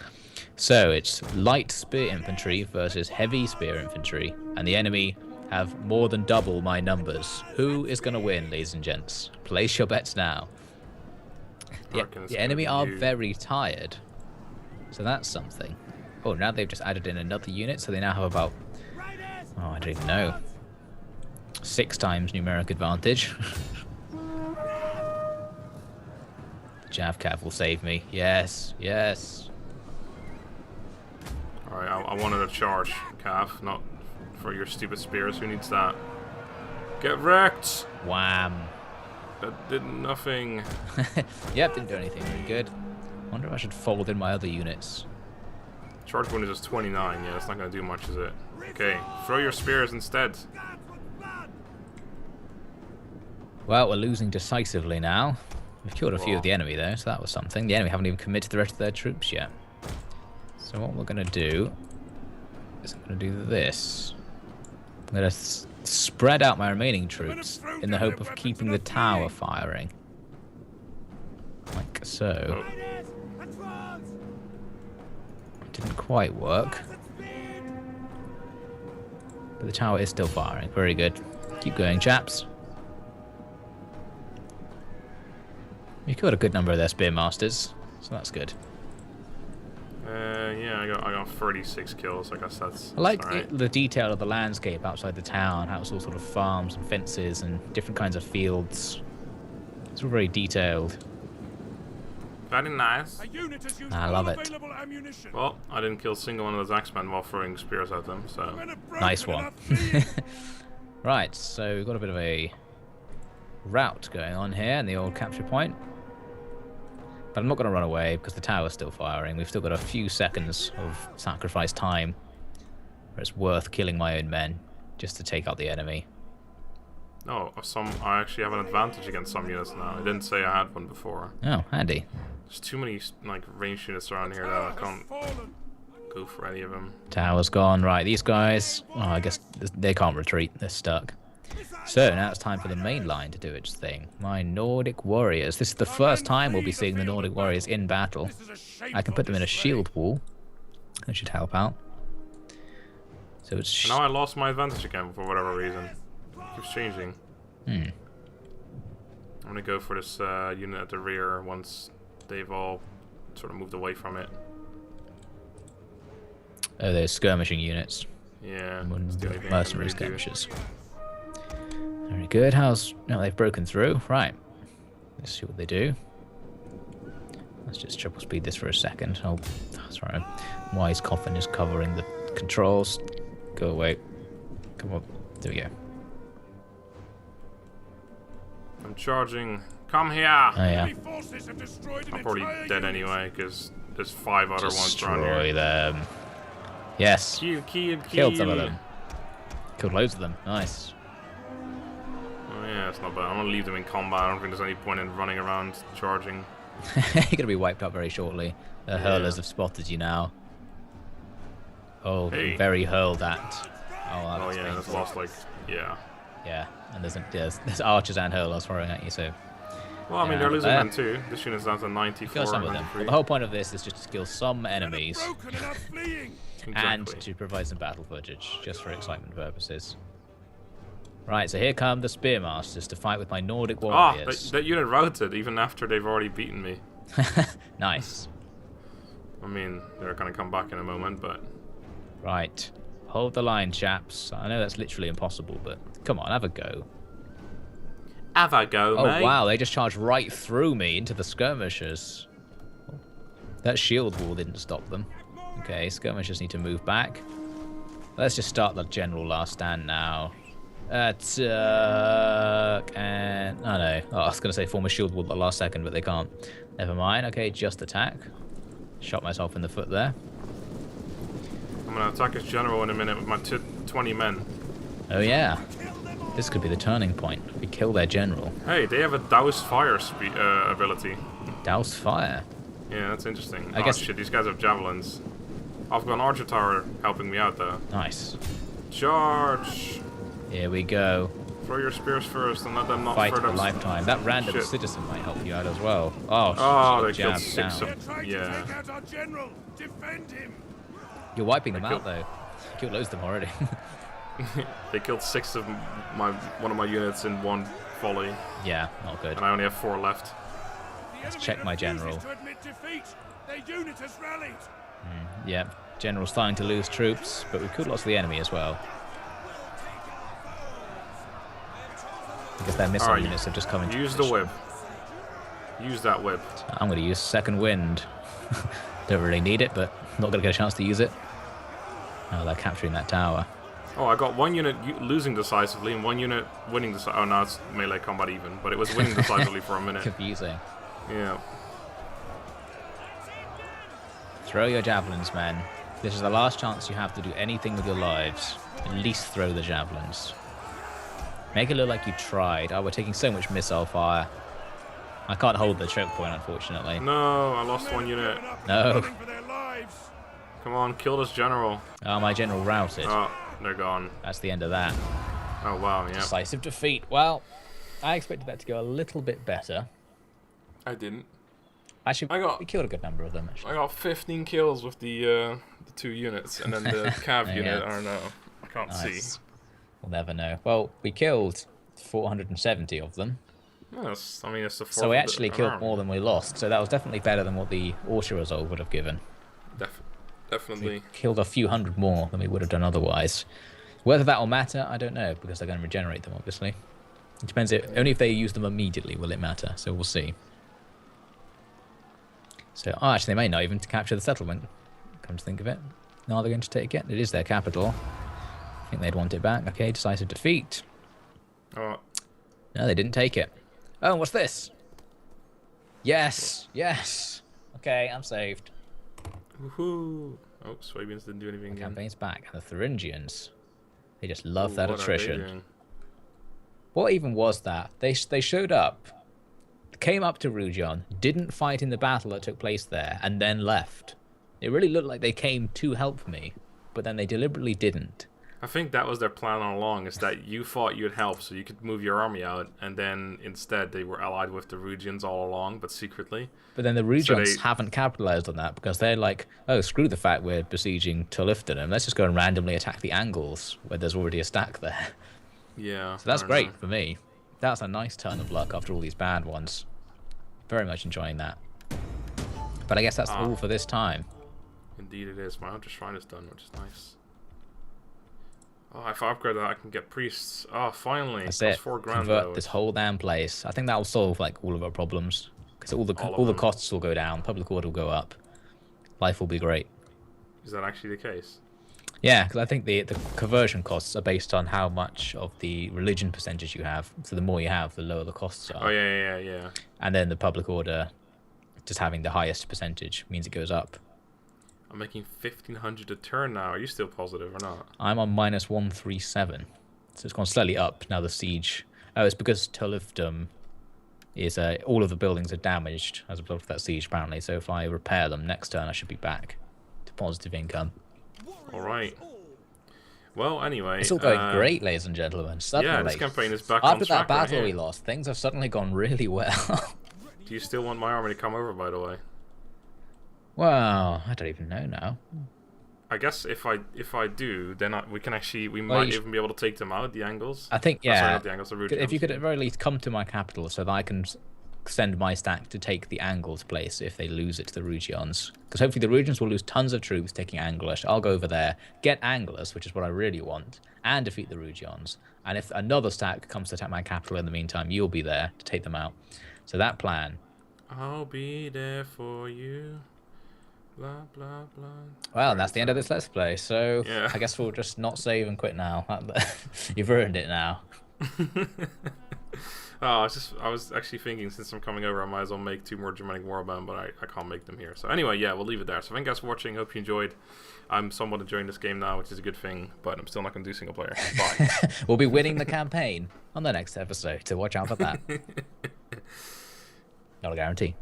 S1: So it's light spear infantry versus heavy spear infantry, and the enemy have more than double my numbers. Who is going to win, ladies and gents? Place your bets now. The enemy are very tired, so that's something. Oh, now they've just added in another unit, so they now have about, oh, I don't even know, 6 times numeric advantage. Jav Cav will save me. Yes, yes.
S2: Alright, I wanted a charge, Cav, not for your stupid spears. Who needs that? Get wrecked!
S1: Wham.
S2: That did nothing.
S1: Yep, didn't do anything really good. Wonder if I should fold in my other units.
S2: Charge bonus is 29. Yeah, that's not going to do much, is it? Okay, throw your spears instead.
S1: Well, we're losing decisively now. We've killed a few of the enemy, though, so that was something. The enemy haven't even committed the rest of their troops yet. So what we're going to do is I'm going to do this. I'm going to spread out my remaining troops in the hope of keeping the tower firing. Like so. Didn't quite work. But the tower is still firing. Very good. Keep going, chaps. We killed a good number of their spearmasters, so that's good.
S2: Yeah, Yeah, I got 36 kills. I guess that's
S1: I like
S2: right.
S1: the detail of the landscape outside the town, how it's all sort of farms and fences and different kinds of fields. It's all very detailed.
S2: Very nice.
S1: I love it.
S2: Well, I didn't kill a single one of those Axemen while throwing spears at them, so...
S1: Nice one. Right, so we've got a bit of a route going on here in the old capture point. But I'm not going to run away because the tower's still firing. We've still got a few seconds of sacrifice time where it's worth killing my own men just to take out the enemy.
S2: No, I actually have an advantage against some units now. I didn't say I had one before.
S1: Oh, handy.
S2: There's too many like ranged units around here that I can't go for any of them.
S1: Tower's gone. Right, these guys, oh, I guess they can't retreat. They're stuck. So now it's time for the main line to do its thing. My Nordic warriors. This is the first time we'll be seeing the Nordic warriors in battle. I can put them in a shield wall. That should help out. So it's...
S2: Now I lost my advantage again for whatever reason. It keeps changing. I'm gonna go for this unit at the rear once they've all sort of moved away from it.
S1: Oh, there's skirmishing units.
S2: Yeah.
S1: Mercenary skirmishers. Very good. How's... No, they've broken through. Right. Let's see what they do. Let's just triple speed this for a second. Oh, sorry. Wise Coffin is covering the controls. Go away. Come on. There we go.
S2: I'm charging. Come here!
S1: Oh, yeah.
S2: I'm probably dead anyway, because there's 5 other ones around here.
S1: Destroy them. Yes. Killed some of them. Killed loads of them. Nice.
S2: Oh yeah, it's not bad. I'm gonna leave them in combat. I don't think there's any point in running around charging.
S1: You're gonna be wiped up very shortly. The hurlers have spotted you now. Oh,
S2: Hey.
S1: very hurled at. Oh,
S2: yeah, that's lost like, yeah.
S1: Yeah, and there's archers and hurlers throwing at you, so...
S2: Well, I mean, they're losing them too. This unit's down to 94.
S1: Kill some of them. Well, the whole point of this is just to kill some enemies. And to provide some battle footage, just for excitement purposes. Right, so here come the Spearmasters to fight with my Nordic warriors.
S2: That unit routed even after they've already beaten me.
S1: Nice.
S2: I mean, they're gonna come back in a moment, but...
S1: Right. Hold the line, chaps. I know that's literally impossible, but come on, have a go.
S2: Have a go, mate.
S1: Oh, wow, they just charged right through me into the skirmishers. That shield wall didn't stop them. Okay, skirmishers need to move back. Let's just start the general last stand now. Attack and... Oh, no. Oh, I was going to say form a shield wall at the last second, but they can't. Never mind. Okay, just attack. Shot myself in the foot there.
S2: I'm going to attack his general in a minute with my 20 men.
S1: Oh, yeah. This could be the turning point. We kill their general.
S2: Hey, they have a douse fire ability.
S1: Douse fire?
S2: Yeah, that's interesting.
S1: I guess...
S2: shit, these guys have javelins. I've got an archer tower helping me out, though.
S1: Nice.
S2: Charge!
S1: Here we go.
S2: Throw your spears first and let them not
S1: Fight
S2: further...
S1: of a lifetime. That random citizen might help you out as well. Oh,
S2: they killed
S1: six
S2: 6
S1: down.
S2: of... Yeah.
S1: You're wiping them out, though. Killed loads of them already.
S2: They killed 6 of one of my units in one volley.
S1: Yeah, not good.
S2: And I only have 4 left.
S1: Let's check my general. Yeah, general's starting to lose troops, but we could lose the enemy as well. Because their missile units have just come into
S2: Use the whip. Use that whip.
S1: I'm going to use second wind. Don't really need it, but not going to get a chance to use it. Oh, they're capturing that tower.
S2: Oh, I got one unit losing decisively and one unit winning decisively. Oh, no, it's melee combat even, but it was winning decisively for a minute.
S1: Confusing.
S2: Yeah.
S1: Throw your javelins, men. This is the last chance you have to do anything with your lives. At least throw the javelins. Make it look like you tried. Oh, we're taking so much missile fire. I can't hold the choke point, unfortunately.
S2: No, I lost one unit.
S1: No.
S2: Come on, kill this general.
S1: Oh, my general routed.
S2: Oh, they're gone.
S1: That's the end of that.
S2: Oh, wow, yeah.
S1: Decisive defeat. Well, I expected that to go a little bit better.
S2: I didn't.
S1: Actually, we killed a good number of them, actually.
S2: I got 15 kills with the 2 units, and then the cav unit, I don't know. I can't see.
S1: We'll never know. Well, we killed 470 of them.
S2: Yes, I mean, it's the 4th.
S1: So we actually killed more than we lost, so that was definitely better than what the Auto resolve would have given.
S2: Definitely.
S1: We killed a few hundred more than we would have done otherwise. Whether that will matter, I don't know, because they're going to regenerate them, obviously. It depends. Only if they use them immediately will it matter, so we'll see. So, actually, they may not even capture the settlement, come to think of it. No, they're going to take it. It is their capital. I think they'd want it back. Okay, decisive defeat.
S2: Oh.
S1: No, they didn't take it. Oh, what's this? Yes, yes. Okay, I'm saved.
S2: Woohoo! Oh, Swabians didn't do anything.
S1: The campaign's back. And the Thuringians, they just love that attrition. What even was that? They showed up, came up to Rugion, didn't fight in the battle that took place there, and then left. It really looked like they came to help me, but then they deliberately didn't.
S2: I think that was their plan all along, is that you thought you'd help so you could move your army out, and then instead they were allied with the Rugians all along, but secretly.
S1: But then the Rugions haven't capitalized on that, because they're like, oh, screw the fact we're besieging Tulifton, let's just go and randomly attack the Angles, where there's already a stack there.
S2: Yeah.
S1: So that's great for me. That's a nice turn of luck after all these bad ones. Very much enjoying that. But I guess that's all for this time.
S2: Indeed it is. My Hunter Shrine is done, which is nice. Oh, if I upgrade that, I can get priests. Oh, finally.
S1: That's it.
S2: $4,000.
S1: Convert this whole damn place. I think that will solve like all of our problems. Because all the costs will go down. Public order will go up. Life will be great.
S2: Is that actually the case?
S1: Yeah, because I think the conversion costs are based on how much of the religion percentage you have. So the more you have, the lower the costs are.
S2: Oh, yeah.
S1: And then the public order, just having the highest percentage, means it goes up.
S2: I'm making 1,500 a turn now. Are you still positive or not?
S1: I'm on minus 137. So it's gone slightly up now the siege. Oh, it's because Tulifdom is... all of the buildings are damaged as a result of that siege, apparently. So if I repair them next turn, I should be back to positive income.
S2: Alright. Well, anyway...
S1: It's all going great, ladies and gentlemen. Suddenly,
S2: yeah, this campaign is back on track.
S1: After that battle we lost, things have suddenly gone really well.
S2: Do you still want my army to come over, by the way?
S1: Well, I don't even know now.
S2: I guess if I do, then we can actually... We might even be able to take them out, the Angles.
S1: I think, yeah.
S2: Sorry, not the Angles, the Rugions.
S1: If you could at the very least come to my capital so that I can send my stack to take the Angles' place if they lose it to the Rugions. Because hopefully the Rugions will lose tons of troops taking Anglish. I'll go over there, get Anglers, which is what I really want, and defeat the Rugions. And if another stack comes to attack my capital in the meantime, you'll be there to take them out. So that plan...
S2: I'll be there for you. Blah, blah, blah.
S1: Well, that's the end of this Let's Play, so
S2: yeah.
S1: I guess we'll just not save and quit now. You've ruined it now.
S2: I was actually thinking, since I'm coming over, I might as well make 2 more Germanic Warband, but I can't make them here. So anyway, yeah, we'll leave it there. So thank you guys for watching. Hope you enjoyed. I'm somewhat enjoying this game now, which is a good thing, but I'm still not going to do single player. Bye.
S1: We'll be winning the campaign on the next episode, so watch out for that. Not a guarantee.